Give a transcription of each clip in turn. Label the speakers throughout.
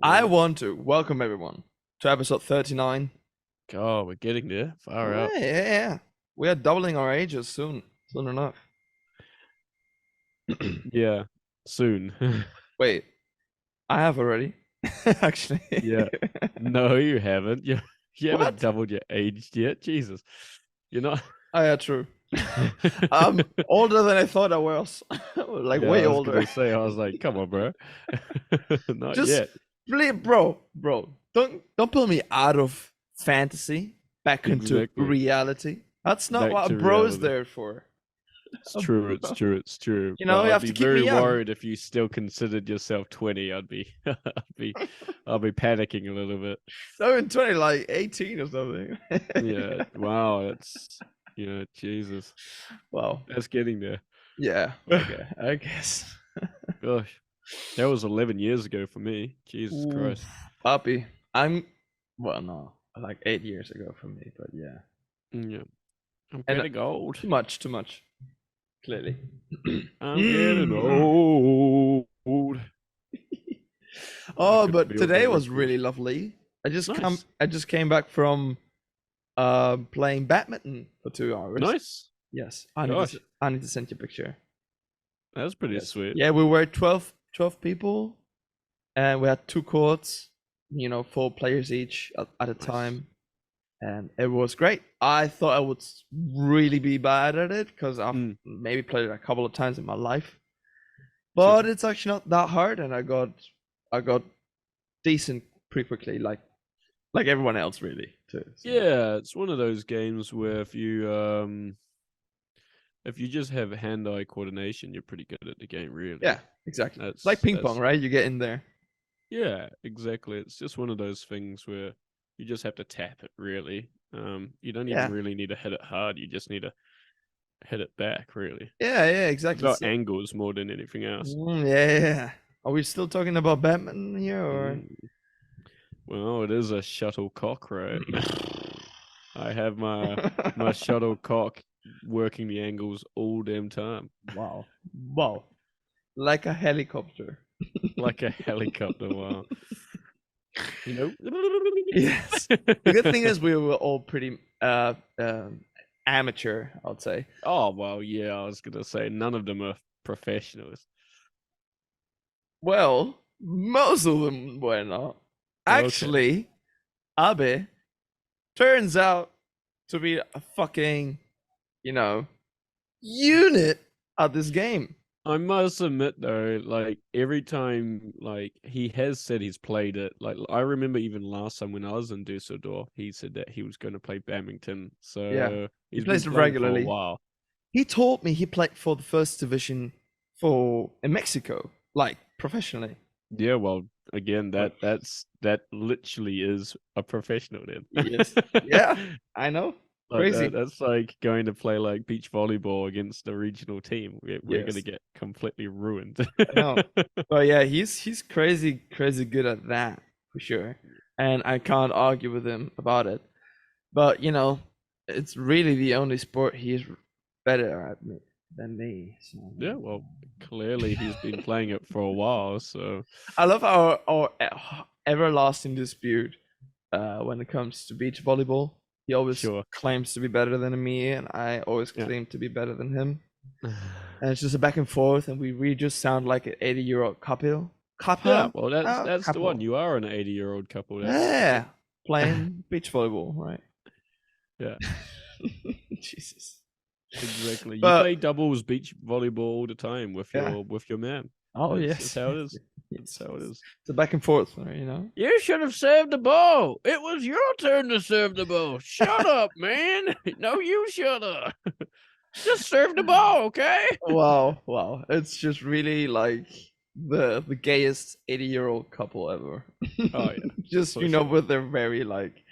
Speaker 1: I
Speaker 2: Well,
Speaker 1: want to welcome everyone to episode 39.
Speaker 2: God, we're getting there. Far
Speaker 1: Yeah,
Speaker 2: out.
Speaker 1: yeah, yeah. We are doubling our ages soon enough.
Speaker 2: Yeah, soon.
Speaker 1: Wait, I have already. Actually.
Speaker 2: Yeah. No, you haven't. You haven't
Speaker 1: What?
Speaker 2: doubled your age yet. Jesus. You're not.
Speaker 1: Oh, yeah, true. I'm older than I thought I was. Like,
Speaker 2: Yeah,
Speaker 1: way
Speaker 2: I was
Speaker 1: older.
Speaker 2: gonna say, I was like, come on, bro. Not
Speaker 1: Just,
Speaker 2: yet.
Speaker 1: please, bro, don't pull me out of fantasy back into
Speaker 2: Exactly.
Speaker 1: reality. That's not
Speaker 2: Back
Speaker 1: what a
Speaker 2: to
Speaker 1: bro is
Speaker 2: reality.
Speaker 1: there for.
Speaker 2: It's
Speaker 1: A
Speaker 2: true, it's
Speaker 1: bro.
Speaker 2: true, it's true.
Speaker 1: You
Speaker 2: But
Speaker 1: know, you
Speaker 2: I'd
Speaker 1: have
Speaker 2: be
Speaker 1: to keep me
Speaker 2: very
Speaker 1: young.
Speaker 2: worried if you still considered yourself 20. Be I'll be panicking a little bit.
Speaker 1: No, in 20, like 18 or something.
Speaker 2: Yeah, wow, that's Jesus.
Speaker 1: Wow.
Speaker 2: That's getting there.
Speaker 1: Yeah. Okay. I guess.
Speaker 2: Gosh, that was 11 years ago for me. Jesus
Speaker 1: Ooh,
Speaker 2: Christ.
Speaker 1: puppy. I'm. Well, no, like 8 years ago for me, but yeah.
Speaker 2: Yeah, I'm
Speaker 1: And
Speaker 2: getting old.
Speaker 1: too much, too much. Clearly.
Speaker 2: I'm getting
Speaker 1: Mm.
Speaker 2: old. I
Speaker 1: Oh,
Speaker 2: could
Speaker 1: but
Speaker 2: feel the
Speaker 1: today was
Speaker 2: ripples.
Speaker 1: really lovely.
Speaker 2: Nice,
Speaker 1: I just came back from playing badminton for 2 hours.
Speaker 2: nice.
Speaker 1: Yes,
Speaker 2: Gosh,
Speaker 1: I need to send you a picture.
Speaker 2: that's pretty
Speaker 1: Yes.
Speaker 2: sweet.
Speaker 1: Yeah, we were 12 people and we had two courts, 4 players each at a
Speaker 2: Nice.
Speaker 1: time, and it was great. I thought I would really be bad at it because I've
Speaker 2: Mm,
Speaker 1: maybe played it a couple of times in my life,
Speaker 2: sure.
Speaker 1: but it's actually not that hard, and I got decent pretty quickly, like everyone else really too. So
Speaker 2: Yeah, it's one of those games where if you just have hand-eye coordination, you're pretty good at the game, really.
Speaker 1: yeah, exactly. It's like
Speaker 2: That's
Speaker 1: ping pong,
Speaker 2: that's
Speaker 1: right? You get in there.
Speaker 2: Yeah, exactly. It's just one of those things where you just have to tap it, really. You don't even
Speaker 1: Yeah,
Speaker 2: really need to hit it hard. You just need to hit it back, really.
Speaker 1: yeah,
Speaker 2: It's
Speaker 1: exactly.
Speaker 2: about angles more than anything else.
Speaker 1: Yeah. Are we still talking about badminton here, or?
Speaker 2: Mm. Well, it is a shuttlecock, right? I have my shuttlecock working the angles all damn time,
Speaker 1: Wow. Wow. Like a helicopter.
Speaker 2: like a helicopter. Wow, you know.
Speaker 1: Yes. The good thing is we were all pretty amateur, I would say.
Speaker 2: Oh well, yeah. I was gonna say none of them are professionals.
Speaker 1: Well, most of them were not.
Speaker 2: Okay.
Speaker 1: Actually, Abe turns out to be a fucking, you know, unit at this game.
Speaker 2: I must admit though, like every time like he has said he's played it, like I remember even last time when I was in Dusseldorf, he said that he was going to play badminton.
Speaker 1: Yeah.
Speaker 2: So
Speaker 1: He
Speaker 2: he's been
Speaker 1: plays it
Speaker 2: playing for a
Speaker 1: regularly.
Speaker 2: while.
Speaker 1: He told me he played for the first division for in Mexico, like professionally.
Speaker 2: Yeah, well, again,
Speaker 1: Like,
Speaker 2: that literally is a professional
Speaker 1: yes.
Speaker 2: then.
Speaker 1: Yeah, I know.
Speaker 2: Like that,
Speaker 1: Crazy.
Speaker 2: that's like going to play like beach volleyball against a regional team. We're gonna
Speaker 1: Yes,
Speaker 2: get completely ruined.
Speaker 1: I know. But yeah, he's crazy good at that for sure. And I can't argue with him about it. But it's really the only sport he's better at than me. So
Speaker 2: Yeah, well, clearly he's been playing it for a while, so
Speaker 1: I love our everlasting dispute when it comes to beach volleyball. He always
Speaker 2: sure.
Speaker 1: claims to be better than me, and I always
Speaker 2: Yeah.
Speaker 1: claim to be better than him. And it's just a back and forth, and we just sound like an 80-year-old couple.
Speaker 2: Yeah,
Speaker 1: Couple?
Speaker 2: well, that's the one.
Speaker 1: Couple.
Speaker 2: You are an 80-year-old couple. That's
Speaker 1: Yeah. Playing beach volleyball, right?
Speaker 2: yeah,
Speaker 1: Jesus.
Speaker 2: exactly. You
Speaker 1: But
Speaker 2: play doubles beach volleyball all the time
Speaker 1: yeah.
Speaker 2: with your man.
Speaker 1: Oh
Speaker 2: That's
Speaker 1: yes.
Speaker 2: how it is. That's
Speaker 1: Yes.
Speaker 2: how it is.
Speaker 1: It's a back and forth, right?
Speaker 2: You should have served the ball. It was your turn to serve the ball. Shut up, man. No, you shut up. Just serve the ball, okay?
Speaker 1: Wow, wow. It's just really like the gayest 80-year-old couple ever.
Speaker 2: Oh yeah,
Speaker 1: Just
Speaker 2: for sure.
Speaker 1: with their very like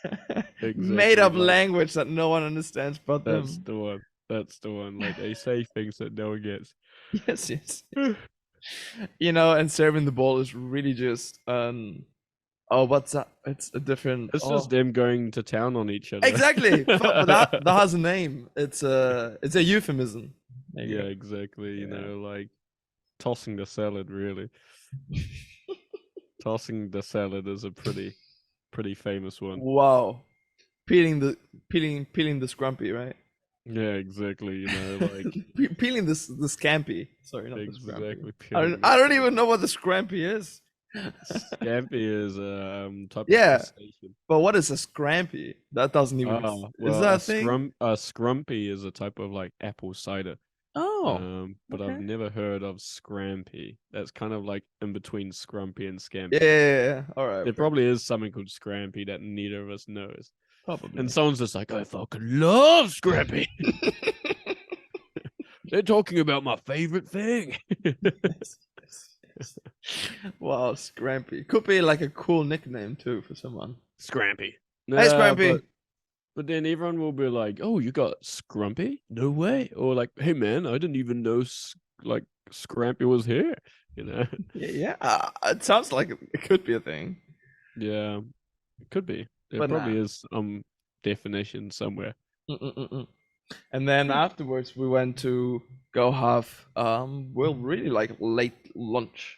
Speaker 1: made
Speaker 2: Exactly.
Speaker 1: up
Speaker 2: Like
Speaker 1: language that no one understands but
Speaker 2: that's
Speaker 1: them.
Speaker 2: the one. That's the one. Like they say things that no one gets.
Speaker 1: Yes, yes. And serving the ball is really just oh, what's that? It's a different
Speaker 2: It's just
Speaker 1: oh.
Speaker 2: them going to town on each other.
Speaker 1: Exactly. Fuck, but that has a name. It's a euphemism. There you
Speaker 2: Yeah,
Speaker 1: go.
Speaker 2: exactly.
Speaker 1: Yeah.
Speaker 2: Like tossing the salad, really. Tossing the salad is a pretty famous one.
Speaker 1: Wow. Peeling the scrumpy, right?
Speaker 2: Yeah, exactly. You know, like
Speaker 1: Peeling the scampi. Sorry, not the scrumpy.
Speaker 2: exactly
Speaker 1: I
Speaker 2: peeling
Speaker 1: don't,
Speaker 2: the
Speaker 1: I don't even
Speaker 2: scrumpy.
Speaker 1: know what the scrumpy is.
Speaker 2: Scampi is a type of
Speaker 1: Yeah,
Speaker 2: crustacean.
Speaker 1: but what is a scrampy? That doesn't even. Is
Speaker 2: Well,
Speaker 1: that a thing?
Speaker 2: a scrumpy is a type of like apple cider.
Speaker 1: Oh,
Speaker 2: But I've
Speaker 1: okay.
Speaker 2: never heard of scrampy. That's kind of like in between scrumpy and
Speaker 1: Yeah,
Speaker 2: scampy.
Speaker 1: yeah, yeah, yeah. All right,
Speaker 2: There
Speaker 1: okay.
Speaker 2: probably is something called scrampy that neither of us knows. And
Speaker 1: Probably.
Speaker 2: someone's just like, I fucking love scrampy. They're talking about my favorite thing.
Speaker 1: Yes, yes, yes. Wow, scrampy could be like a cool nickname too for someone.
Speaker 2: Scrampy.
Speaker 1: Hey,
Speaker 2: Nah,
Speaker 1: scrampy.
Speaker 2: but then everyone will be like, "Oh, you got Scrumpy? No way!" Or like, "Hey, man, I didn't even know like Scrampy was here." You know?
Speaker 1: Yeah, yeah. It sounds like it could be a thing,
Speaker 2: Yeah, it could be. There
Speaker 1: but
Speaker 2: probably
Speaker 1: nah.
Speaker 2: is definition somewhere.
Speaker 1: Mm-mm-mm-mm. And then afterwards, we went to go have well, really like late lunch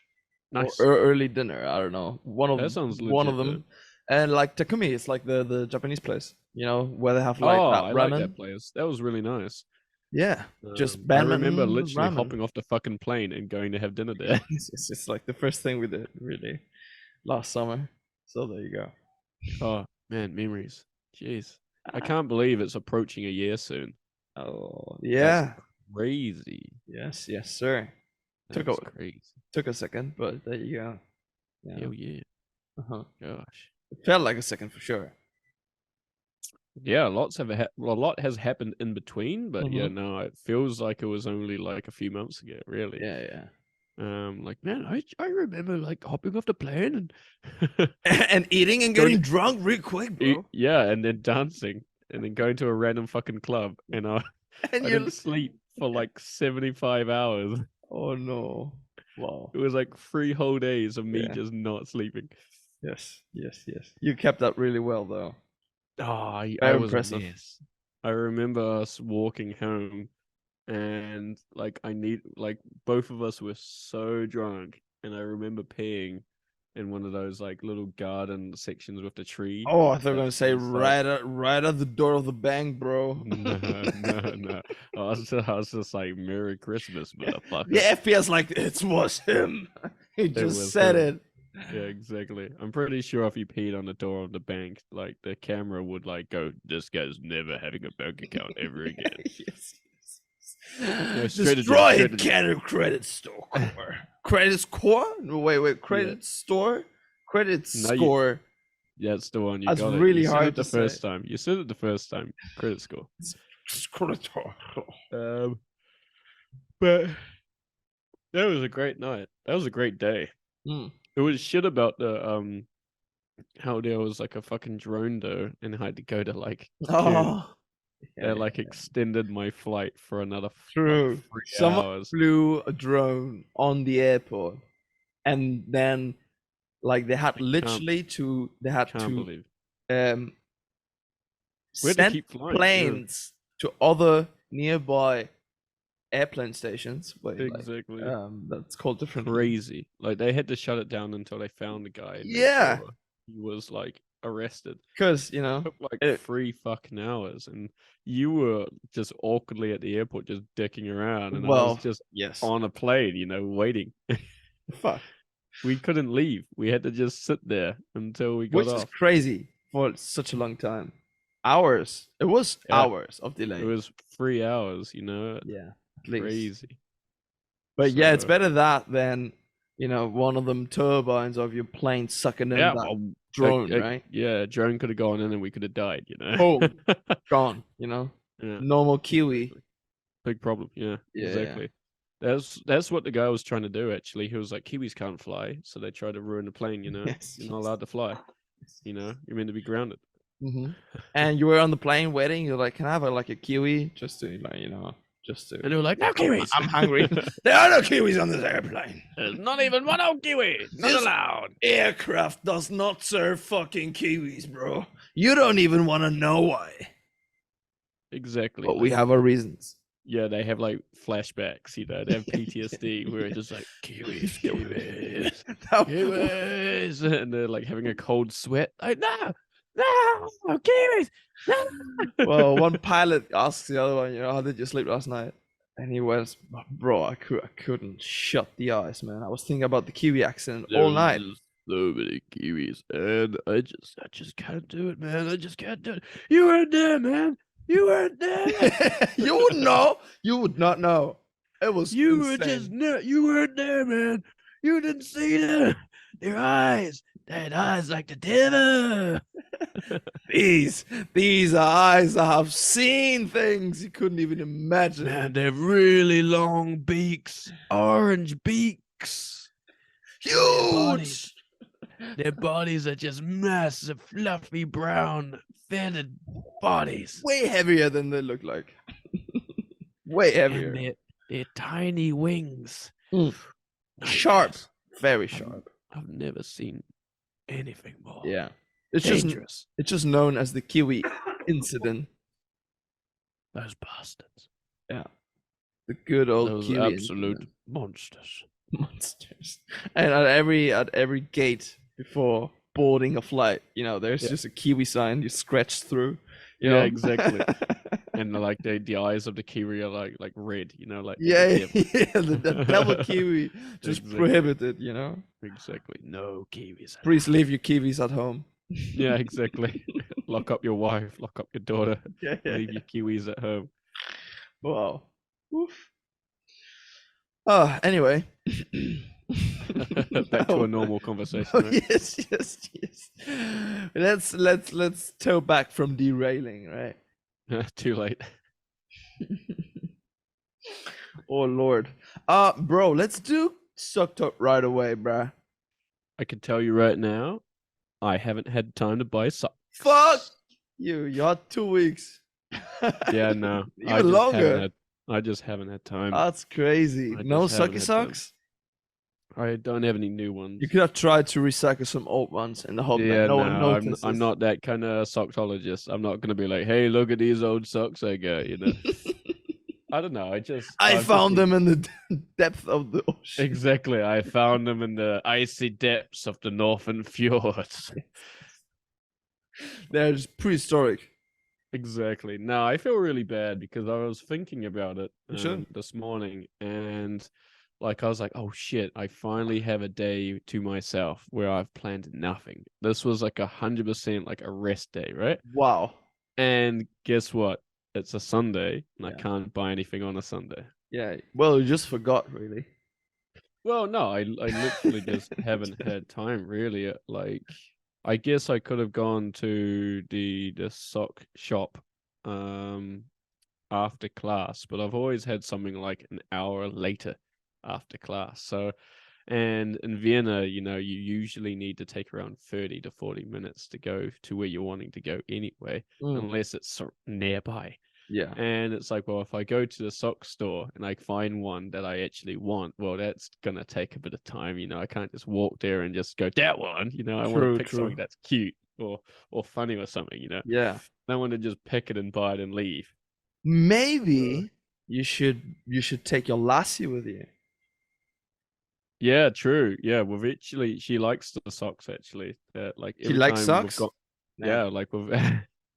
Speaker 1: or
Speaker 2: Nice.
Speaker 1: early dinner. I don't know,
Speaker 2: That sounds
Speaker 1: one of
Speaker 2: legit though.
Speaker 1: them, and like Takumi, it's like the Japanese place, where they have like
Speaker 2: Oh,
Speaker 1: that
Speaker 2: I like
Speaker 1: ramen.
Speaker 2: that place. That was really nice.
Speaker 1: Yeah, just
Speaker 2: I remember
Speaker 1: badminton
Speaker 2: literally
Speaker 1: ramen.
Speaker 2: hopping off the fucking plane and going to have dinner there.
Speaker 1: It's like the first thing we did really last summer. So there you go.
Speaker 2: Oh man, memories. Jeez, I
Speaker 1: Ah,
Speaker 2: can't believe it's approaching a year soon.
Speaker 1: oh
Speaker 2: That's
Speaker 1: yeah,
Speaker 2: crazy.
Speaker 1: yes, yes, sir. Took a
Speaker 2: That's crazy.
Speaker 1: took a second, but there you go. Yeah.
Speaker 2: Hell yeah.
Speaker 1: Uh-huh.
Speaker 2: Gosh.
Speaker 1: It felt like a second for sure.
Speaker 2: Yeah, a lot has happened in between, but yeah,
Speaker 1: Mm-hmm.
Speaker 2: no, it feels like it was only like a few months ago, really.
Speaker 1: Yeah, yeah.
Speaker 2: Like man, I remember like hopping off the plane and
Speaker 1: And eating and
Speaker 2: going
Speaker 1: getting drunk real quick, bro.
Speaker 2: yeah, and then dancing and then going to a random fucking club and
Speaker 1: And
Speaker 2: I
Speaker 1: you're
Speaker 2: didn't sleep for like 75 hours.
Speaker 1: oh no. Wow.
Speaker 2: It was like 3 whole days of me
Speaker 1: Yeah.
Speaker 2: just not sleeping.
Speaker 1: Yes. Yes. Yes. You kept up really well though.
Speaker 2: Oh, I
Speaker 1: Very
Speaker 2: was a
Speaker 1: impressive.
Speaker 2: mess. I remember us walking home and like both of us were so drunk and I remember peeing in one of those like little garden sections with the tree
Speaker 1: Oh, I thought you were
Speaker 2: that
Speaker 1: gonna say
Speaker 2: feeds like
Speaker 1: right at the door of the bank, bro.
Speaker 2: no. I was just like Merry Christmas,
Speaker 1: The
Speaker 2: motherfucker.
Speaker 1: FPS like it was him. He
Speaker 2: It
Speaker 1: just
Speaker 2: was
Speaker 1: said
Speaker 2: him.
Speaker 1: it.
Speaker 2: Yeah, exactly. I'm pretty sure if you peed on the door of the bank, like the camera would like go, "This guy's never having a bank account ever again."
Speaker 1: Yes, yes,
Speaker 2: No,
Speaker 1: yes.
Speaker 2: straight to jail,
Speaker 1: Destroy
Speaker 2: straight
Speaker 1: it,
Speaker 2: to jail.
Speaker 1: credit store core. Credit score? No, wait,
Speaker 2: Yeah.
Speaker 1: credit store? Credit
Speaker 2: No, you.
Speaker 1: score.
Speaker 2: That's the one. You
Speaker 1: That's
Speaker 2: got it. You
Speaker 1: really
Speaker 2: said
Speaker 1: hard
Speaker 2: it
Speaker 1: to
Speaker 2: the
Speaker 1: say.
Speaker 2: first time. You said it the first time. Credit score.
Speaker 1: Credit score.
Speaker 2: Um, but that was a great night. That was a great day.
Speaker 1: Mm.
Speaker 2: It was shit about the how there was like a fucking drone though, and I had to go to like Cairns.
Speaker 1: Oh, yeah,
Speaker 2: That
Speaker 1: yeah,
Speaker 2: like
Speaker 1: yeah.
Speaker 2: extended my flight for another like
Speaker 1: True.
Speaker 2: 3 hours.
Speaker 1: Flew a drone on the airport, and then like
Speaker 2: I can't
Speaker 1: they had
Speaker 2: can't
Speaker 1: to
Speaker 2: believe
Speaker 1: um
Speaker 2: we had to
Speaker 1: send
Speaker 2: keep flying. Yeah,
Speaker 1: planes to other nearby airplane stations. Wait, like
Speaker 2: exactly.
Speaker 1: that's called differently.
Speaker 2: Crazy. Like they had to shut it down until they found the guy and make
Speaker 1: Yeah,
Speaker 2: sure he was like arrested.
Speaker 1: because
Speaker 2: Took like
Speaker 1: it,
Speaker 2: 3 fucking hours, and you were just awkwardly at the airport, just dicking around, and I was
Speaker 1: well,
Speaker 2: just
Speaker 1: yes,
Speaker 2: on a plane, waiting.
Speaker 1: fuck,
Speaker 2: We couldn't leave. We had to just sit there until we got
Speaker 1: which is
Speaker 2: off.
Speaker 1: crazy for such a long time. Hours. It was
Speaker 2: Yeah,
Speaker 1: hours of
Speaker 2: it
Speaker 1: delay.
Speaker 2: was 3 hours.
Speaker 1: Yeah, at least.
Speaker 2: Crazy.
Speaker 1: But yeah, it's
Speaker 2: So
Speaker 1: better that than one of them turbines of your plane sucking in
Speaker 2: yeah,
Speaker 1: that
Speaker 2: well,
Speaker 1: drone, right?
Speaker 2: yeah, drone could have gone in and we could have died.
Speaker 1: Boom, gone.
Speaker 2: Yeah,
Speaker 1: Normal Kiwi.
Speaker 2: exactly. Big problem. Yeah,
Speaker 1: Yeah, yeah.
Speaker 2: exactly. That's what the guy was trying to do. Actually, he was like, Kiwis can't fly, so they tried to ruin the plane.
Speaker 1: Yes,
Speaker 2: You're not
Speaker 1: yes.
Speaker 2: allowed to fly. You're meant to be grounded.
Speaker 1: Hmm. And you were on the plane waiting. You're like, "Can I have like a kiwi just to just to."
Speaker 2: And they were like, no kiwis.
Speaker 1: I'm hungry. There are no kiwis on this airplane.
Speaker 2: There's not even one old kiwi. Not
Speaker 1: This
Speaker 2: allowed.
Speaker 1: aircraft does not serve fucking kiwis, bro. You don't even want to know why.
Speaker 2: Exactly.
Speaker 1: But we
Speaker 2: Like
Speaker 1: have our reasons.
Speaker 2: yeah, they have like flashbacks, you know, they have PTSD where it's just like kiwis, kiwis,
Speaker 1: That-
Speaker 2: kiwis, and they're like having a cold sweat. Like, no, no, kiwis, no.
Speaker 1: well, one pilot asks the other one, how did you sleep last night? And he was, bro, I couldn't shut the eyes, man. I was thinking about the Kiwi accent
Speaker 2: There
Speaker 1: all
Speaker 2: was
Speaker 1: night.
Speaker 2: just so many kiwis, and I just can't do it, man. I just can't do it. You weren't there, man. You weren't there.
Speaker 1: You would know. You would not know. It was
Speaker 2: You were just
Speaker 1: insane.
Speaker 2: you weren't there, man. You didn't see them. Their eyes, they had eyes like the devil.
Speaker 1: These are eyes that have seen things you couldn't even imagine.
Speaker 2: Man, they're really long beaks, orange beaks.
Speaker 1: Huge.
Speaker 2: Their bodies are just massive, fluffy, brown, feathered bodies.
Speaker 1: Way heavier than they look like. Way heavier.
Speaker 2: And their tiny wings.
Speaker 1: Sharp. Very sharp.
Speaker 2: I've never seen anything more.
Speaker 1: Yeah.
Speaker 2: Dangerous.
Speaker 1: It's just known as the Kiwi incident.
Speaker 2: Those bastards.
Speaker 1: Yeah. The good old
Speaker 2: Those
Speaker 1: Kiwi
Speaker 2: absolute
Speaker 1: incident.
Speaker 2: monsters.
Speaker 1: Monsters. And at every gate before boarding a flight, there's just a Kiwi sign you scratch through.
Speaker 2: Yeah, exactly. And like the eyes of the kiwi are like red, like
Speaker 1: yeah,
Speaker 2: the devil.
Speaker 1: yeah, the devil Kiwi just
Speaker 2: Exactly.
Speaker 1: prohibited,
Speaker 2: Exactly. No kiwis.
Speaker 1: Please leave your Kiwis at home.
Speaker 2: Yeah, exactly. Lock up your wife, lock up your daughter,
Speaker 1: Yeah.
Speaker 2: leave your kiwis at home.
Speaker 1: Wow. Oof. Anyway.
Speaker 2: Back to a normal conversation.
Speaker 1: Oh,
Speaker 2: Right?
Speaker 1: yes. Let's toe back from derailing, right?
Speaker 2: Too late.
Speaker 1: Oh Lord. Bro, let's do Suck Talk right away, bruh.
Speaker 2: I can tell you right now, I haven't had time to buy socks.
Speaker 1: Fuck you. You had 2 weeks.
Speaker 2: Yeah, no.
Speaker 1: Even longer.
Speaker 2: I just haven't had time.
Speaker 1: That's crazy.
Speaker 2: I
Speaker 1: No
Speaker 2: just haven't
Speaker 1: sucky
Speaker 2: had time.
Speaker 1: socks?
Speaker 2: I don't have any new ones.
Speaker 1: You could have tried to recycle some old ones in the hope
Speaker 2: Yeah,
Speaker 1: that no one
Speaker 2: no,
Speaker 1: notices.
Speaker 2: I'm not that kind of sockologist. I'm not gonna be like, hey, look at these old socks I got, I don't know.
Speaker 1: I found them in the depth of the ocean.
Speaker 2: Exactly. I found them in the icy depths of the northern fjords.
Speaker 1: They're just prehistoric.
Speaker 2: Exactly. No, I feel really bad because I was thinking about it
Speaker 1: Sure.
Speaker 2: this morning, and I was like, oh shit, I finally have a day to myself where I've planned nothing. This was like 100% like a rest day, right?
Speaker 1: Wow.
Speaker 2: And guess what? It's a Sunday, and I
Speaker 1: Yeah.
Speaker 2: can't buy anything on a Sunday.
Speaker 1: Yeah. Well, you just forgot, really.
Speaker 2: Well, no, I literally just haven't had time, really. I guess I could have gone to the sock shop after class, but I've always had something like an hour later after class. So, and in Vienna, you usually need to take around 30 to 40 minutes to go to where you're wanting to go anyway, unless it's nearby.
Speaker 1: Yeah.
Speaker 2: And it's like, well, if I go to the sock store and I find one that I actually want, well, that's gonna take a bit of time. I can't just walk there and just go that one. I want to pick something that's cute or funny or something.
Speaker 1: Yeah.
Speaker 2: I want to just pick it and buy it and leave.
Speaker 1: Maybe you should take your lassie with you.
Speaker 2: Yeah, true. Yeah, she likes the socks actually. Like
Speaker 1: She likes socks.
Speaker 2: Yeah, like with.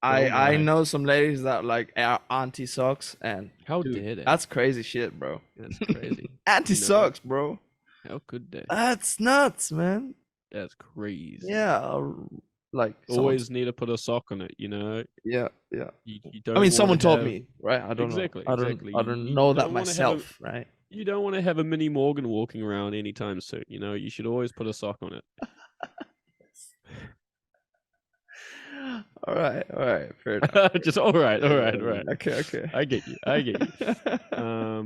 Speaker 1: I know some ladies that like anti socks, and
Speaker 2: how dare they?
Speaker 1: That's crazy shit, bro.
Speaker 2: That's crazy.
Speaker 1: Anti socks, bro.
Speaker 2: How could they?
Speaker 1: That's nuts, man.
Speaker 2: That's crazy.
Speaker 1: Yeah, like
Speaker 2: always need to put a sock on it.
Speaker 1: Yeah.
Speaker 2: You don't.
Speaker 1: I mean, someone told me, right? I don't know.
Speaker 2: Exactly.
Speaker 1: I don't know that myself, right?
Speaker 2: You don't want to have a mini Morgan walking around anytime soon. You should always put a sock on it.
Speaker 1: All right, fair enough.
Speaker 2: Just all right.
Speaker 1: Okay.
Speaker 2: I get you.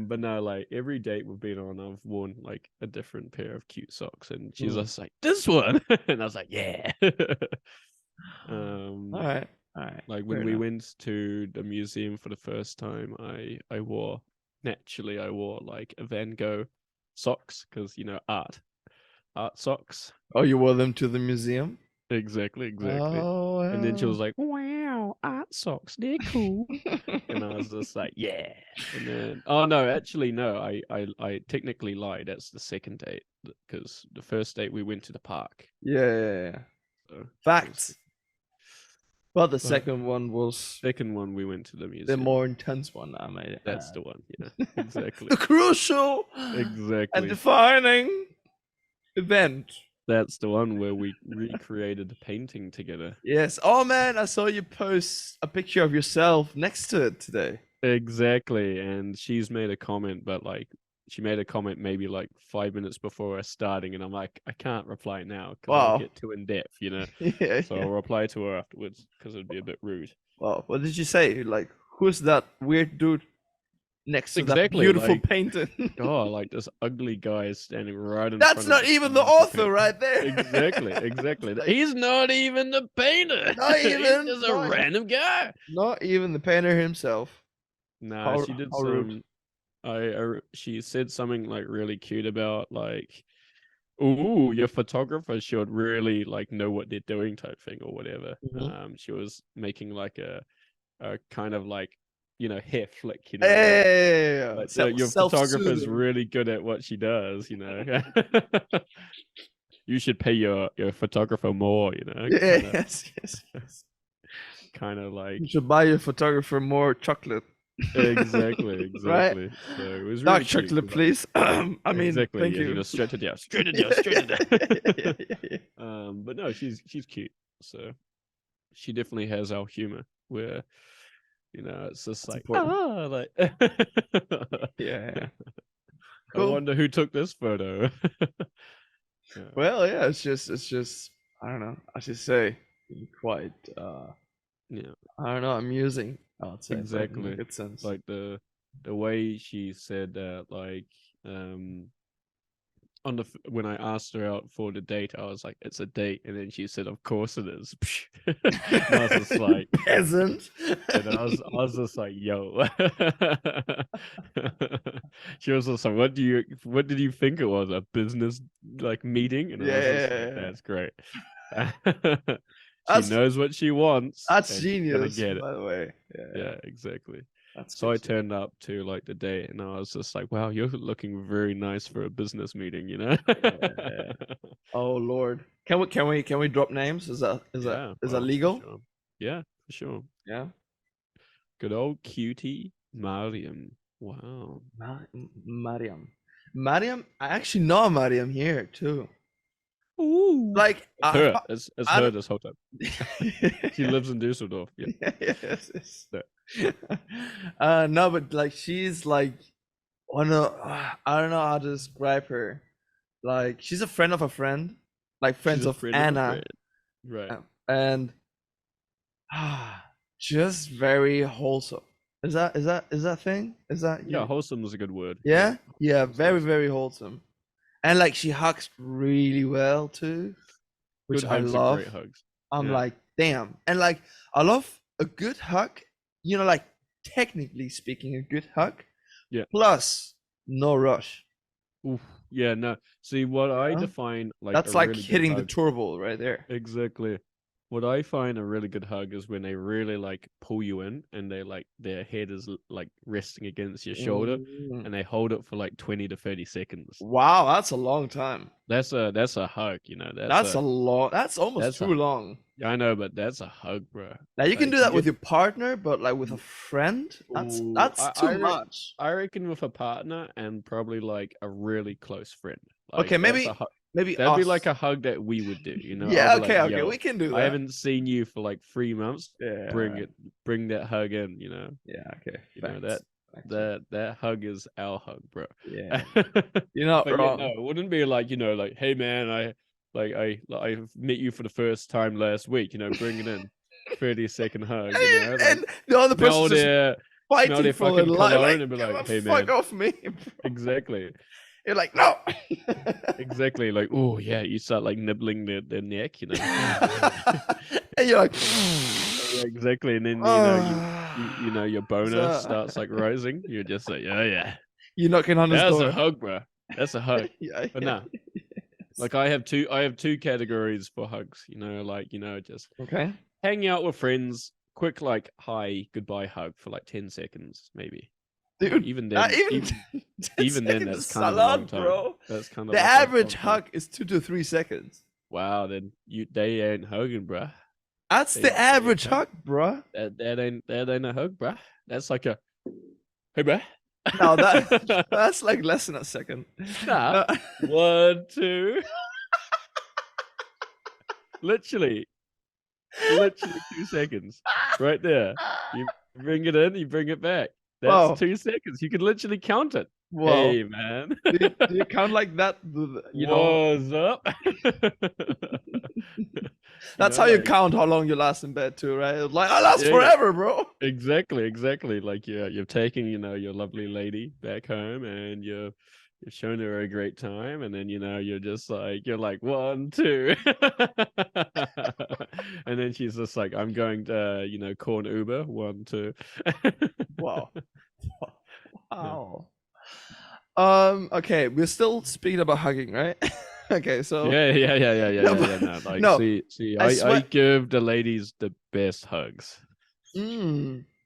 Speaker 2: But no, like every date we've been on, I've worn like a different pair of cute socks, and she's just like, this one, and I was like, yeah.
Speaker 1: All right.
Speaker 2: Like when we went to the museum for the first time, I wore like a Van Gogh socks because art socks.
Speaker 1: Oh, you wore them to the museum?
Speaker 2: Exactly, exactly.
Speaker 1: Oh
Speaker 2: And then she
Speaker 1: well.
Speaker 2: was like, "Wow, art socks, they're cool." And I was just like, "Yeah." And then, oh no, actually no, I technically lied. That's the second date because the first date we went to the park.
Speaker 1: Yeah.
Speaker 2: So it was,
Speaker 1: Facts. But the
Speaker 2: but
Speaker 1: second one was
Speaker 2: second one we went to the
Speaker 1: the
Speaker 2: museum.
Speaker 1: more intense one, I might
Speaker 2: That's
Speaker 1: add.
Speaker 2: the one. Yeah, exactly,
Speaker 1: The crucial and
Speaker 2: exactly.
Speaker 1: defining event.
Speaker 2: That's the one where we recreated the painting together.
Speaker 1: Yes. Oh man, I saw you post a picture of yourself next to it today.
Speaker 2: Exactly. And she's made a comment, but like she made a comment maybe like 5 minutes before us starting, and I'm like, I can't reply now because I'll
Speaker 1: Wow.
Speaker 2: get too in depth, you know.
Speaker 1: Yeah,
Speaker 2: So
Speaker 1: yeah.
Speaker 2: I'll reply to her afterwards because it'd be a bit rude.
Speaker 1: Wow. What did you say? Like, who's that weird dude next to that
Speaker 2: Exactly.
Speaker 1: beautiful
Speaker 2: Like,
Speaker 1: painting?
Speaker 2: oh, like this ugly guy is standing right in
Speaker 1: That's
Speaker 2: front of
Speaker 1: not
Speaker 2: this
Speaker 1: even the
Speaker 2: beautiful
Speaker 1: author
Speaker 2: painting.
Speaker 1: right there.
Speaker 2: Exactly, exactly. He's not even the painter.
Speaker 1: Not
Speaker 2: He's
Speaker 1: even,
Speaker 2: just a random guy.
Speaker 1: not even the painter himself.
Speaker 2: Nah,
Speaker 1: How
Speaker 2: she did
Speaker 1: how rude.
Speaker 2: some. She said something like really cute about like, "Ooh, your photographer should really like know what they're doing," type thing or whatever.
Speaker 1: Mhm.
Speaker 2: She was making like a kind of like, hair flick,
Speaker 1: Yeah.
Speaker 2: like your photographer is
Speaker 1: Self-soothing.
Speaker 2: really good at what she does. You should pay your photographer more.
Speaker 1: Yes, yes, yes.
Speaker 2: Kind of
Speaker 1: You
Speaker 2: like
Speaker 1: should buy your photographer more chocolate.
Speaker 2: exactly,
Speaker 1: Right?
Speaker 2: exactly. So it was
Speaker 1: Dark
Speaker 2: really cute.
Speaker 1: chocolate,
Speaker 2: 'Cause, like,
Speaker 1: please. I mean,
Speaker 2: exactly,
Speaker 1: thank
Speaker 2: yeah,
Speaker 1: you.
Speaker 2: straight to down, straight to down,
Speaker 1: Yeah,
Speaker 2: straight to
Speaker 1: yeah,
Speaker 2: down.
Speaker 1: yeah, yeah.
Speaker 2: But no, she's cute. So she definitely has our humor where, it's just
Speaker 1: That's
Speaker 2: like,
Speaker 1: important.
Speaker 2: like
Speaker 1: Yeah, yeah.
Speaker 2: I
Speaker 1: Cool.
Speaker 2: wonder who took this photo.
Speaker 1: Well, yeah, it's just I don't know. I should say quite
Speaker 2: Yeah,
Speaker 1: I don't know, amusing, I would say, but in a
Speaker 2: exactly.
Speaker 1: good sense.
Speaker 2: Like the way she said that, like, um when I asked her out for the date, I was like, "It's a date," and then she said, "Of course it is." And I was just
Speaker 1: You
Speaker 2: like,
Speaker 1: peasant.
Speaker 2: and I was just like, "Yo." She was just like, what did you think it was? A business like meeting? And I was just like,
Speaker 1: Yeah.
Speaker 2: "That's great." She
Speaker 1: That's
Speaker 2: knows what she wants,
Speaker 1: that's
Speaker 2: and she's gonna
Speaker 1: genius,
Speaker 2: get it.
Speaker 1: by the way. Yeah,
Speaker 2: Yeah, exactly.
Speaker 1: that's
Speaker 2: So
Speaker 1: good
Speaker 2: I
Speaker 1: shit.
Speaker 2: turned up to like the date, and I was just like, "Wow, you're looking very nice for a business meeting," you know?
Speaker 1: Yeah. Oh Lord. Can we drop names? Is that is that
Speaker 2: Yeah,
Speaker 1: is that
Speaker 2: well, for
Speaker 1: legal?
Speaker 2: sure. Yeah, for sure.
Speaker 1: Yeah.
Speaker 2: Good old cutie Mariam. Wow.
Speaker 1: Mariam. Mariam, I actually know Mariam here too.
Speaker 2: Ooh.
Speaker 1: Like
Speaker 2: It's her. It's
Speaker 1: I
Speaker 2: her
Speaker 1: don't
Speaker 2: this whole time. She
Speaker 1: yeah,
Speaker 2: lives in Düsseldorf. Yeah.
Speaker 1: yes, yes.
Speaker 2: Yeah.
Speaker 1: No, but like she's like one of I don't know how to describe her. Like she's a friend of a friend, like
Speaker 2: She's
Speaker 1: friends
Speaker 2: a
Speaker 1: of
Speaker 2: friend of a
Speaker 1: Anna,
Speaker 2: friend. Right.
Speaker 1: and just very wholesome. Is that thing? Is that
Speaker 2: Yeah,
Speaker 1: you?
Speaker 2: wholesome is a good word. Yeah.
Speaker 1: Yeah, yeah,
Speaker 2: It's
Speaker 1: very
Speaker 2: wholesome.
Speaker 1: very wholesome, and like she hugs really well too, which
Speaker 2: Good
Speaker 1: I
Speaker 2: hugs are
Speaker 1: love.
Speaker 2: great hugs.
Speaker 1: I'm
Speaker 2: Yeah.
Speaker 1: like, damn, and like I love a good hug. Like technically speaking, a good hug
Speaker 2: Yeah.
Speaker 1: plus no rush.
Speaker 2: Oof. Yeah, no. See, what I
Speaker 1: Yeah?
Speaker 2: define like a
Speaker 1: That's like
Speaker 2: really good
Speaker 1: hitting the
Speaker 2: hug.
Speaker 1: turbo right there.
Speaker 2: Exactly. What I find a really good hug is when they really like pull you in and they like their head is like resting against your shoulder
Speaker 1: Mm.
Speaker 2: and they hold it for like 20 to 30 seconds.
Speaker 1: Wow, that's a long time.
Speaker 2: That's a hug,
Speaker 1: That's a long. That's almost
Speaker 2: that's
Speaker 1: too
Speaker 2: a
Speaker 1: long.
Speaker 2: I know, but that's a hug, bro.
Speaker 1: Now you can
Speaker 2: Like
Speaker 1: do
Speaker 2: you
Speaker 1: that with
Speaker 2: get
Speaker 1: your partner, but like with a friend, that's
Speaker 2: ooh,
Speaker 1: that's too much.
Speaker 2: I reckon with a partner and probably like a really close friend. Like
Speaker 1: Okay,
Speaker 2: that's a
Speaker 1: maybe
Speaker 2: hug.
Speaker 1: maybe
Speaker 2: That'd be like
Speaker 1: us.
Speaker 2: a hug that we would do. I'll
Speaker 1: Yeah,
Speaker 2: be like,
Speaker 1: okay, okay,
Speaker 2: yo,
Speaker 1: we can do
Speaker 2: I
Speaker 1: that.
Speaker 2: haven't seen you for like 3 months.
Speaker 1: Yeah,
Speaker 2: Bring it, bring that hug in.
Speaker 1: yeah, okay.
Speaker 2: That
Speaker 1: Facts. Facts.
Speaker 2: that hug is our hug, bro.
Speaker 1: Yeah, you're not
Speaker 2: But yeah, no,
Speaker 1: wrong.
Speaker 2: it wouldn't be like, hey man, I met you for the first time last week. Bring it in, 30-second hug. Like
Speaker 1: And the other person
Speaker 2: smell
Speaker 1: just
Speaker 2: their smell
Speaker 1: fighting
Speaker 2: their
Speaker 1: for their
Speaker 2: fucking
Speaker 1: life.
Speaker 2: cologne
Speaker 1: Like,
Speaker 2: and be
Speaker 1: get
Speaker 2: like,
Speaker 1: the
Speaker 2: hey
Speaker 1: fuck
Speaker 2: man,
Speaker 1: off me, bro.
Speaker 2: exactly,
Speaker 1: You're like, no.
Speaker 2: exactly. Like, oh yeah, you start like nibbling their neck.
Speaker 1: And you're like,
Speaker 2: Yeah, exactly, and then your boner
Speaker 1: so,
Speaker 2: starts like rising. You're just like, yeah, yeah.
Speaker 1: you're knocking on his
Speaker 2: That's a
Speaker 1: door.
Speaker 2: hug, bro. That's a hug.
Speaker 1: Yeah,
Speaker 2: But
Speaker 1: yeah.
Speaker 2: nah, Like I have two categories for hugs, like, just
Speaker 1: Okay.
Speaker 2: hanging out with friends, quick like hi, goodbye hug for like 10 seconds, maybe.
Speaker 1: Dude,
Speaker 2: Even
Speaker 1: not
Speaker 2: then,
Speaker 1: even
Speaker 2: even
Speaker 1: 10
Speaker 2: even then
Speaker 1: seconds
Speaker 2: that's
Speaker 1: is
Speaker 2: kind
Speaker 1: a
Speaker 2: of a long
Speaker 1: lot,
Speaker 2: time.
Speaker 1: bro.
Speaker 2: That's kind of
Speaker 1: The
Speaker 2: like a
Speaker 1: average
Speaker 2: long time.
Speaker 1: hug is 2 to 3 seconds.
Speaker 2: Wow, then they ain't hugging, bruh.
Speaker 1: That's the average hug, bro.
Speaker 2: That ain't a hug, bruh. That's like a hey, bruh.
Speaker 1: No, that's like less than a second.
Speaker 2: Nah.
Speaker 1: No.
Speaker 2: 1, 2. Literally 2 seconds. Right there. You bring it in, you bring it back. That's
Speaker 1: Wow.
Speaker 2: 2 seconds. You can literally count it.
Speaker 1: Whoa.
Speaker 2: Hey, man.
Speaker 1: Do you count like that?
Speaker 2: What's up?
Speaker 1: That's how you
Speaker 2: Like,
Speaker 1: count how long you last in bed too, right? Like I last
Speaker 2: yeah,
Speaker 1: forever, bro.
Speaker 2: exactly. Like you're taking, your lovely lady back home and you're showing her a great time, and then you're like 1, 2. And then she's just like, I'm going to, call an Uber, 1, 2.
Speaker 1: Wow.
Speaker 2: Yeah.
Speaker 1: Wow. Okay, we're still speaking about hugging, right? Okay, so no,
Speaker 2: No, like,
Speaker 1: no,
Speaker 2: see,
Speaker 1: I
Speaker 2: I
Speaker 1: swear.
Speaker 2: give the ladies the best hugs.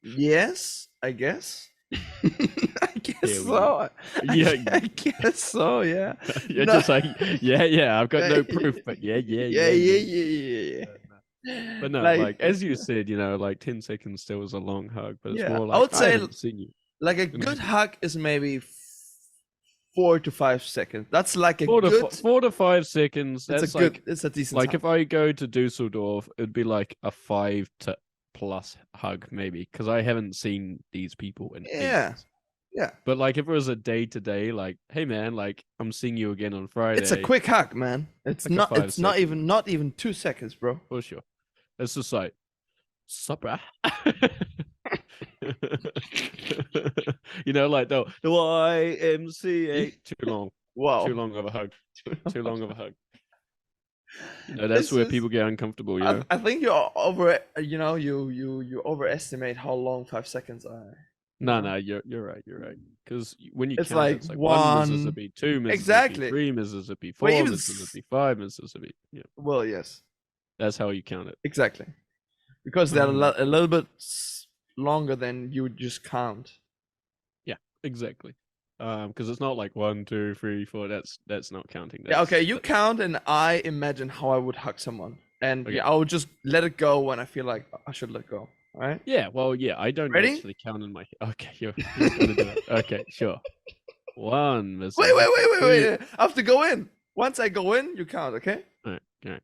Speaker 1: Yes, I guess. I guess
Speaker 2: Here we
Speaker 1: so.
Speaker 2: Yeah,
Speaker 1: I guess so. Yeah.
Speaker 2: you're
Speaker 1: No.
Speaker 2: just like, yeah. I've got no proof, but yeah.
Speaker 1: Yeah.
Speaker 2: But no,
Speaker 1: Like,
Speaker 2: like as you said, like 10 seconds still was a long hug, but it's
Speaker 1: yeah,
Speaker 2: more
Speaker 1: I
Speaker 2: like
Speaker 1: would
Speaker 2: I
Speaker 1: say
Speaker 2: haven't seen you
Speaker 1: like a
Speaker 2: in
Speaker 1: good
Speaker 2: ages.
Speaker 1: hug is maybe 4 to 5 seconds. That's like a
Speaker 2: 4 to 5 seconds.
Speaker 1: It's a
Speaker 2: That's
Speaker 1: good.
Speaker 2: like
Speaker 1: It's a decent
Speaker 2: like
Speaker 1: time.
Speaker 2: if I go to Dusseldorf, it'd be like a 5 to plus hug maybe because I haven't seen these people in
Speaker 1: Yeah.
Speaker 2: ages.
Speaker 1: Yeah.
Speaker 2: But like if it was a day to day, like, hey man, like I'm seeing you again on
Speaker 1: It's a
Speaker 2: Friday,
Speaker 1: quick hug, man. It's
Speaker 2: like a
Speaker 1: not.
Speaker 2: five
Speaker 1: It's not
Speaker 2: second,
Speaker 1: even. Not even 2 seconds, bro.
Speaker 2: for sure. It's just like, sup, bruh? Like the YMCA.
Speaker 1: Wow.
Speaker 2: Too long of a hug. Too long of a hug. That's
Speaker 1: This
Speaker 2: where
Speaker 1: is.
Speaker 2: people get uncomfortable.
Speaker 1: I think you're over. You overestimate how long 5 seconds are.
Speaker 2: No, you're right. You're right. Because when you
Speaker 1: It's
Speaker 2: count it,
Speaker 1: like
Speaker 2: it's like 1
Speaker 1: one.
Speaker 2: Mississippi, 2 Mississippi,
Speaker 1: Exactly.
Speaker 2: 3 Mississippi,
Speaker 1: Well,
Speaker 2: 4
Speaker 1: even.
Speaker 2: Mississippi, 5 Mississippi. Yeah,
Speaker 1: Well, yes.
Speaker 2: that's how you count it.
Speaker 1: Exactly. Because they're
Speaker 2: Um,
Speaker 1: a little bit longer than you would just count.
Speaker 2: yeah, exactly. Because it's not like 1, 2, 3, 4. That's not counting.
Speaker 1: Yeah, okay,
Speaker 2: That's
Speaker 1: you count and I imagine how I would hug someone. And
Speaker 2: okay.
Speaker 1: yeah, I would just let it go when I feel like I should let go. All right?
Speaker 2: Yeah, well, yeah, I don't
Speaker 1: Ready?
Speaker 2: actually count in my. Okay, you're gonna do it. Okay, sure. 1
Speaker 1: Wait,
Speaker 2: Mississippi.
Speaker 1: wait. I have to go in. Once I go in, you count, okay?
Speaker 2: All right.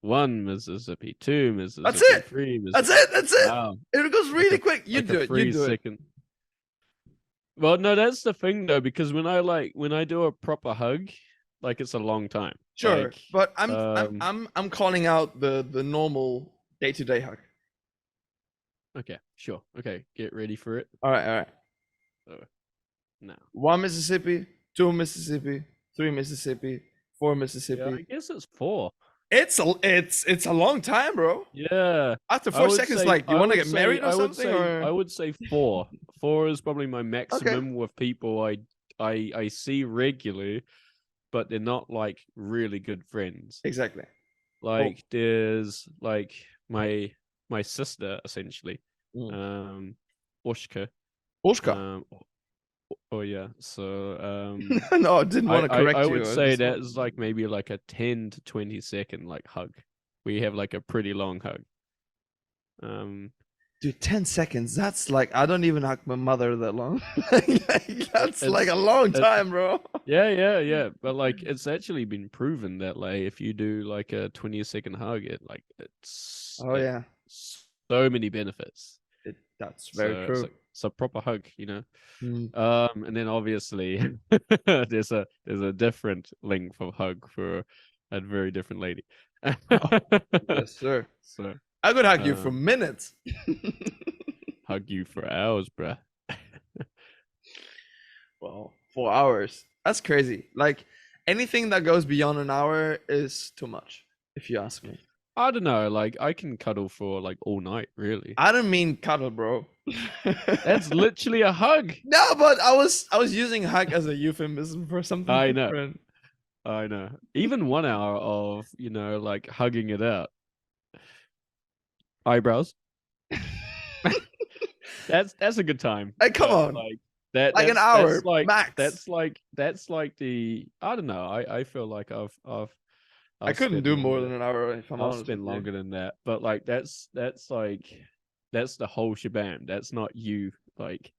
Speaker 2: 1 Mississippi, 2 Mississippi,
Speaker 1: That's it.
Speaker 2: 3
Speaker 1: That's
Speaker 2: Mississippi.
Speaker 1: it. That's it.
Speaker 2: Wow,
Speaker 1: It goes
Speaker 2: like
Speaker 1: really quick. You
Speaker 2: like
Speaker 1: do
Speaker 2: a
Speaker 1: it. You do it.
Speaker 2: 3 second. Well, no, that's the thing though, because when I do a proper hug, like it's a long time.
Speaker 1: Sure,
Speaker 2: Like,
Speaker 1: but I'm calling out the normal day-to-day hug.
Speaker 2: okay, sure. Okay, get ready for it.
Speaker 1: All right.
Speaker 2: So, now.
Speaker 1: 1 Mississippi, 2 Mississippi, 3 Mississippi, 4 Mississippi.
Speaker 2: Yeah, I guess it's 4.
Speaker 1: It's a long time, bro.
Speaker 2: Yeah.
Speaker 1: After
Speaker 2: I
Speaker 1: 4 seconds,
Speaker 2: say-
Speaker 1: like you
Speaker 2: I
Speaker 1: want to
Speaker 2: would
Speaker 1: get
Speaker 2: say-
Speaker 1: married or
Speaker 2: I would
Speaker 1: something,
Speaker 2: say-
Speaker 1: or
Speaker 2: I would say 4. 4 is probably my maximum with people I see regularly, but they're not like really good friends.
Speaker 1: exactly.
Speaker 2: Like there's like my sister essentially, Oshka.
Speaker 1: Oshka.
Speaker 2: Oh yeah. So
Speaker 1: No, I didn't want to correct
Speaker 2: I
Speaker 1: you.
Speaker 2: would say that is like maybe like a 10 to 20 second like hug. We have like a pretty long hug.
Speaker 1: Dude, 10 seconds. That's like I don't even hug my mother that long. That's like a long time, bro.
Speaker 2: Yeah. But like it's actually been proven that like if you do like a 20-second hug, it's
Speaker 1: yeah.
Speaker 2: so many benefits.
Speaker 1: That's very true.
Speaker 2: It's a proper hug,
Speaker 1: Mm.
Speaker 2: And then obviously there's a different length of hug for a very different lady.
Speaker 1: Yes, sir.
Speaker 2: So
Speaker 1: I could hug you for minutes.
Speaker 2: hug you for hours, bruh.
Speaker 1: Well, 4 hours. That's crazy. Like anything that goes beyond an hour is too much, if you ask me.
Speaker 2: I don't know. Like I can cuddle for like all night, really.
Speaker 1: I don't mean cuddle, bro.
Speaker 2: That's literally a hug.
Speaker 1: No, but I was using hug as a euphemism for something
Speaker 2: I
Speaker 1: different.
Speaker 2: I know. Even 1 hour of, like hugging it out. Eyebrows. That's a good time.
Speaker 1: Like, come
Speaker 2: But
Speaker 1: on,
Speaker 2: like that
Speaker 1: like an
Speaker 2: that's
Speaker 1: hour max.
Speaker 2: that's like the I don't know. I feel like
Speaker 1: I
Speaker 2: I've
Speaker 1: couldn't
Speaker 2: spent
Speaker 1: do more than
Speaker 2: longer
Speaker 1: an hour if I'm
Speaker 2: I've
Speaker 1: honest
Speaker 2: spent
Speaker 1: with you.
Speaker 2: longer than that. But like that's like that's the whole shebang. That's not you like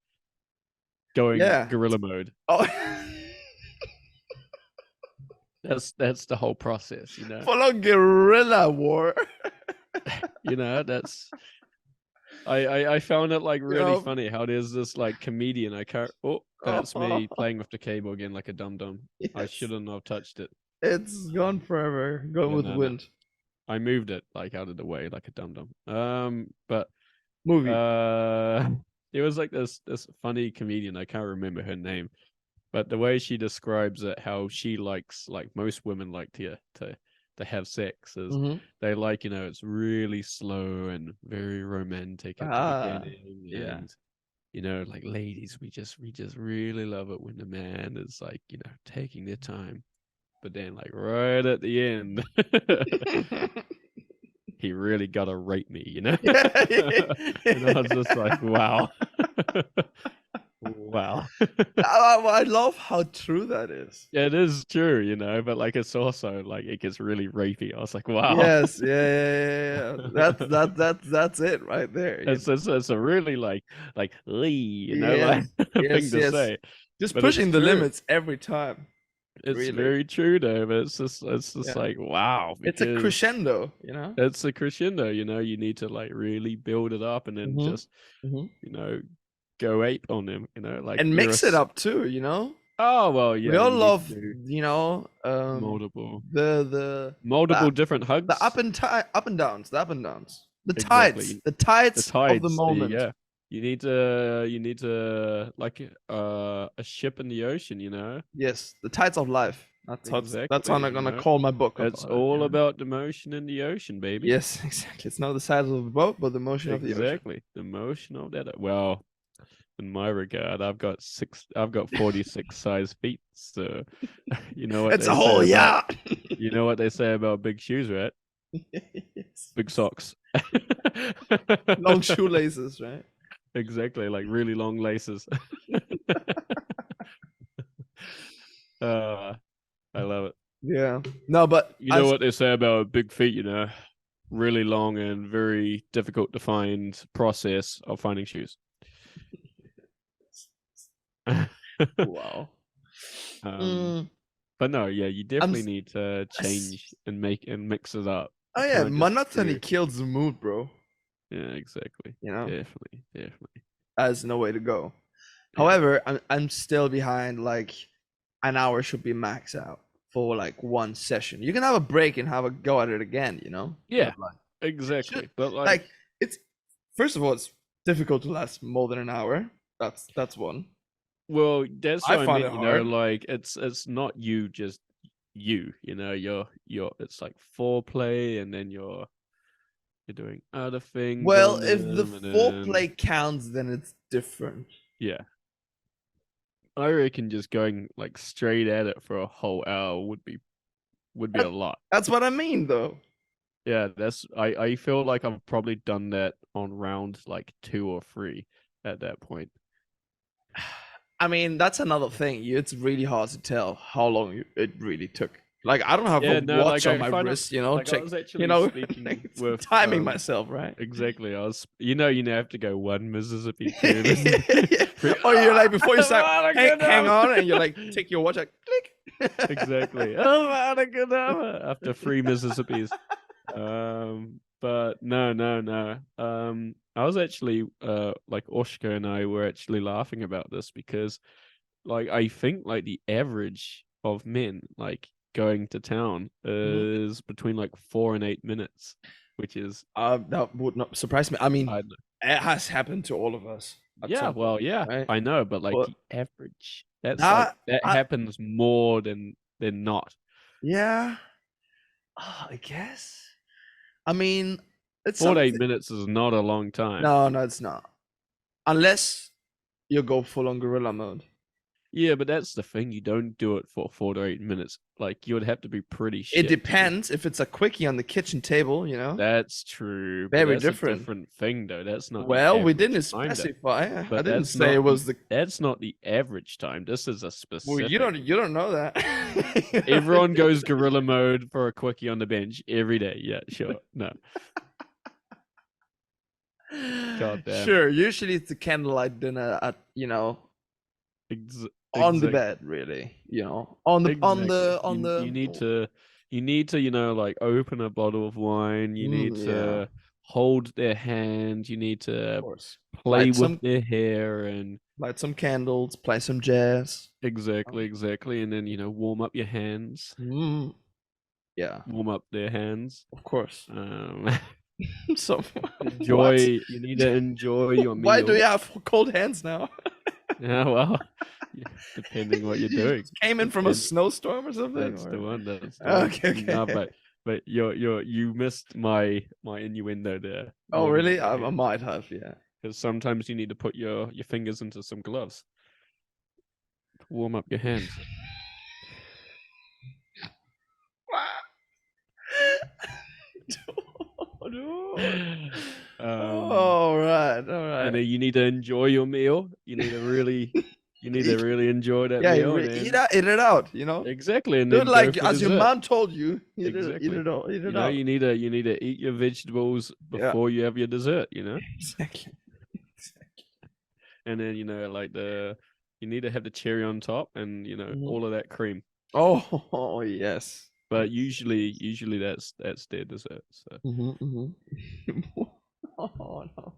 Speaker 2: going
Speaker 1: Yeah.
Speaker 2: gorilla mode.
Speaker 1: Oh,
Speaker 2: That's the whole process,
Speaker 1: full on guerrilla war.
Speaker 2: That's I found it like
Speaker 1: You
Speaker 2: really
Speaker 1: know.
Speaker 2: funny how there's this like comedian. I can't. Oh, that's me
Speaker 1: Oh,
Speaker 2: playing with the cable again like a dum dum. I
Speaker 1: yes.
Speaker 2: shouldn't have touched it.
Speaker 1: It's gone forever. Gone
Speaker 2: Yeah,
Speaker 1: with
Speaker 2: no, no.
Speaker 1: wind.
Speaker 2: I moved it like out of the way like a dum dum. But
Speaker 1: Movie.
Speaker 2: uh, it was like this funny comedian. I can't remember her name, but the way she describes it, how she likes like most women like to have sex is
Speaker 1: Mm-hmm.
Speaker 2: they like it's really slow and very romantic at the
Speaker 1: Ah,
Speaker 2: beginning
Speaker 1: yeah.
Speaker 2: and like ladies, we just really love it when the man is like, taking their time. But then like right at the end, he really gotta rape me. And I was just like, wow. Wow.
Speaker 1: I love how true that is.
Speaker 2: Yeah, it is true, but like it's also like it gets really rapey. I was like, wow.
Speaker 1: Yes, yeah, yeah, yeah, yeah. That's it right there.
Speaker 2: It's a really like Lee, like
Speaker 1: Yes,
Speaker 2: thing
Speaker 1: yes,
Speaker 2: to
Speaker 1: yes.
Speaker 2: say.
Speaker 1: Just
Speaker 2: But it's
Speaker 1: pushing the
Speaker 2: true.
Speaker 1: limits every time.
Speaker 2: It's
Speaker 1: Really.
Speaker 2: very true though, but it's just
Speaker 1: Yeah.
Speaker 2: like wow,
Speaker 1: It's a
Speaker 2: because
Speaker 1: crescendo, you know?
Speaker 2: it's a crescendo, you need to like really build it up and then
Speaker 1: Mm-hmm.
Speaker 2: just,
Speaker 1: Mm-hmm.
Speaker 2: you know, go ape on them, like
Speaker 1: And
Speaker 2: you're a
Speaker 1: mix it up too, you know?
Speaker 2: oh well
Speaker 1: We
Speaker 2: yeah,
Speaker 1: all
Speaker 2: you need to
Speaker 1: love,
Speaker 2: do multiple
Speaker 1: the the
Speaker 2: multiple
Speaker 1: the
Speaker 2: different
Speaker 1: the
Speaker 2: hugs.
Speaker 1: up and downs, the up and downs,
Speaker 2: Exactly.
Speaker 1: the
Speaker 2: The
Speaker 1: tides of the
Speaker 2: tides,
Speaker 1: moment.
Speaker 2: yeah. You need to like a ship in the ocean.
Speaker 1: Yes, the tides of life. That's how
Speaker 2: Exactly,
Speaker 1: I'm gonna call my book
Speaker 2: It's
Speaker 1: about it. You
Speaker 2: all
Speaker 1: know?
Speaker 2: about the motion in the ocean, baby.
Speaker 1: Yes, exactly. It's not the size of the boat, but the motion of the ocean.
Speaker 2: Exactly. The motion of that. Well, in my regard, I've got 46 size feet. So you know what
Speaker 1: It's
Speaker 2: they
Speaker 1: a
Speaker 2: say
Speaker 1: whole
Speaker 2: about
Speaker 1: yacht.
Speaker 2: you know what they say about big shoes, right?
Speaker 1: Yes.
Speaker 2: Big socks.
Speaker 1: Long shoelaces, right?
Speaker 2: Exactly, like really long laces. uh I love it.
Speaker 1: Yeah. No, but
Speaker 2: You know what they say about big feet. Really long and very difficult to find process of finding shoes.
Speaker 1: wow.
Speaker 2: um,
Speaker 1: Mm,
Speaker 2: but no, yeah, you
Speaker 1: I'm.
Speaker 2: definitely need to
Speaker 1: S-
Speaker 2: change and make and mix it up.
Speaker 1: Oh
Speaker 2: You
Speaker 1: yeah,
Speaker 2: can't just
Speaker 1: monotony
Speaker 2: do.
Speaker 1: kills the mood, bro.
Speaker 2: Yeah, exactly.
Speaker 1: You know,
Speaker 2: Definitely.
Speaker 1: that's no way to go.
Speaker 2: Yeah,
Speaker 1: However, I'm still behind. Like, an hour should be max out for like one session. You can have a break and have a go at it again. You know,
Speaker 2: yeah,
Speaker 1: but like, it should
Speaker 2: exactly. But like,
Speaker 1: like it's first of all, it's difficult to last more than an hour. That's one.
Speaker 2: well, that's
Speaker 1: I
Speaker 2: what I
Speaker 1: find
Speaker 2: meant.
Speaker 1: it hard.
Speaker 2: Like, it's not you, just you. You're. It's like foreplay, and then you're doing other things
Speaker 1: Well,
Speaker 2: on
Speaker 1: if the
Speaker 2: them, and then
Speaker 1: foreplay counts, then it's different.
Speaker 2: yeah, I reckon just going like straight at it for a whole hour would be a
Speaker 1: That,
Speaker 2: lot.
Speaker 1: that's what I mean, though.
Speaker 2: Yeah, I feel like I've probably done that on round like 2 or 3 at that point.
Speaker 1: I mean, that's another thing. It's really hard to tell how long it really took. Like, I don't have a
Speaker 2: Yeah, no, like
Speaker 1: watch on
Speaker 2: I
Speaker 1: my
Speaker 2: find it
Speaker 1: wrist, you know,
Speaker 2: like I
Speaker 1: check,
Speaker 2: was
Speaker 1: you
Speaker 2: actually
Speaker 1: know,
Speaker 2: speaking
Speaker 1: like,
Speaker 2: with
Speaker 1: timing myself, right?
Speaker 2: exactly. I was have to go 1 Mississippi, 2 Mississippi,
Speaker 1: Yeah.
Speaker 2: 3.
Speaker 1: Or you're like, before you start, hang
Speaker 2: Madagascar!
Speaker 1: on, and you're like, take your watch, like, click.
Speaker 2: Exactly. Oh, Madagascar! After 3 Mississippis. But no. I was actually like Oshka and I were actually laughing about this because like I think like the average of men like going to town
Speaker 1: Mhm.
Speaker 2: is between like 4 and 8 minutes, which is
Speaker 1: That would not surprise me. I mean,
Speaker 2: I
Speaker 1: it has happened to all of us at
Speaker 2: yeah,
Speaker 1: some point,
Speaker 2: well, yeah,
Speaker 1: right?
Speaker 2: I know, but like
Speaker 1: But
Speaker 2: the average, that's like
Speaker 1: that,
Speaker 2: that
Speaker 1: I,
Speaker 2: happens more than not.
Speaker 1: yeah, I guess. I mean, it's
Speaker 2: 4 to 8
Speaker 1: something.
Speaker 2: minutes is not a long time.
Speaker 1: No, no, it's not. Unless you go full on gorilla mode.
Speaker 2: Yeah, but that's the thing. You don't do it for 4 to 8 minutes. Like you would have to be pretty
Speaker 1: It
Speaker 2: shit.
Speaker 1: depends if it's a quickie on the kitchen table, you know.
Speaker 2: That's true, but
Speaker 1: Very
Speaker 2: that's a
Speaker 1: different.
Speaker 2: different thing, though. That's not the
Speaker 1: Well, we
Speaker 2: average
Speaker 1: didn't
Speaker 2: time, though.
Speaker 1: specify. I
Speaker 2: But
Speaker 1: didn't say it was the.
Speaker 2: that's not the average time. This is a
Speaker 1: Well, you
Speaker 2: specific.
Speaker 1: don't know that.
Speaker 2: Everyone goes gorilla mode for a quickie on the bench every day. Yeah, sure. No. God damn.
Speaker 1: Sure. Usually it's a candlelight dinner at on the bed, really. On the
Speaker 2: You need to like open a bottle of wine. You need to hold their hand. You need to play with their hair and
Speaker 1: light some candles, play some jazz.
Speaker 2: Exactly, and then warm up your hands.
Speaker 1: Yeah,
Speaker 2: warm up their hands.
Speaker 1: Of course. So
Speaker 2: enjoy. You need to enjoy your meal.
Speaker 1: Why do you have cold hands now?
Speaker 2: Yeah, well, depending what you're doing.
Speaker 1: Came in from a snowstorm or something.
Speaker 2: That's the one.
Speaker 1: Okay.
Speaker 2: No, but you missed my innuendo there.
Speaker 1: Oh, really? I might have, yeah.
Speaker 2: Because sometimes you need to put your fingers into some gloves to warm up your hands. All right. And then you need to enjoy your meal. You need to really enjoy that meal.
Speaker 1: Eat it out.
Speaker 2: Exactly. And
Speaker 1: do
Speaker 2: then
Speaker 1: it like as your mom told you. Eat
Speaker 2: exactly.
Speaker 1: it out.
Speaker 2: You need to eat your vegetables before you have your dessert.
Speaker 1: Exactly.
Speaker 2: And then you need to have the cherry on top, and all of that cream.
Speaker 1: Oh yes.
Speaker 2: But usually that's their dessert. So.
Speaker 1: Oh no.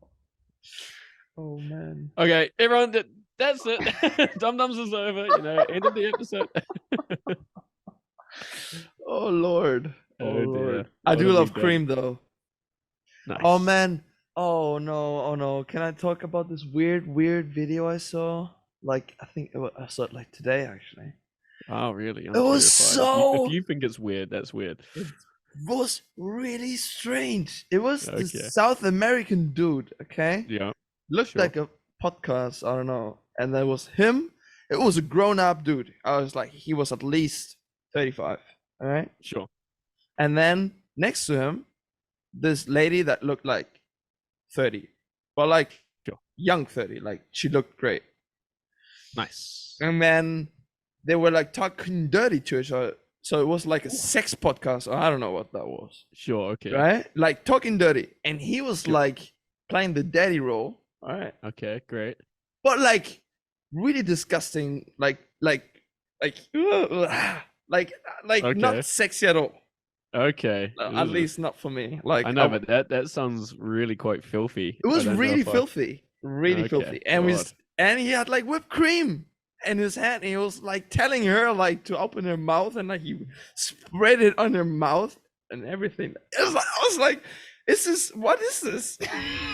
Speaker 1: Oh man.
Speaker 2: Okay, everyone. That's it. Dum Dums is over. End of the episode.
Speaker 1: Oh Lord.
Speaker 2: Oh Lord.
Speaker 1: I do love cream though.
Speaker 2: Nice.
Speaker 1: Oh man. Oh no. Can I talk about this weird video I saw? Like I saw it like today actually.
Speaker 2: Oh really?
Speaker 1: It was so.
Speaker 2: If you think it's weird, that's weird.
Speaker 1: It was really strange. It was this South American dude. Okay.
Speaker 2: Yeah.
Speaker 1: Looked like a podcast. I don't know. And there was him. It was a grown-up dude. I was like, he was at least 35. All right.
Speaker 2: Sure.
Speaker 1: And then next to him, this lady that looked like 30, but like young 30. Like she looked great.
Speaker 2: Nice.
Speaker 1: And then they were like talking dirty to each other. So it was like a sex podcast. Or I don't know what that was.
Speaker 2: Sure. Okay.
Speaker 1: Right? Like talking dirty. And he was like playing the daddy role. All right.
Speaker 2: Okay. Great.
Speaker 1: But like really disgusting. Like not sexy at all.
Speaker 2: Okay.
Speaker 1: At least not for me. Like
Speaker 2: I know, but that sounds really quite filthy.
Speaker 1: It was really filthy. Really filthy. And he had like whipped cream in his hand. And he was like telling her like to open her mouth, and like he spread it on her mouth and everything. I was like, what is this?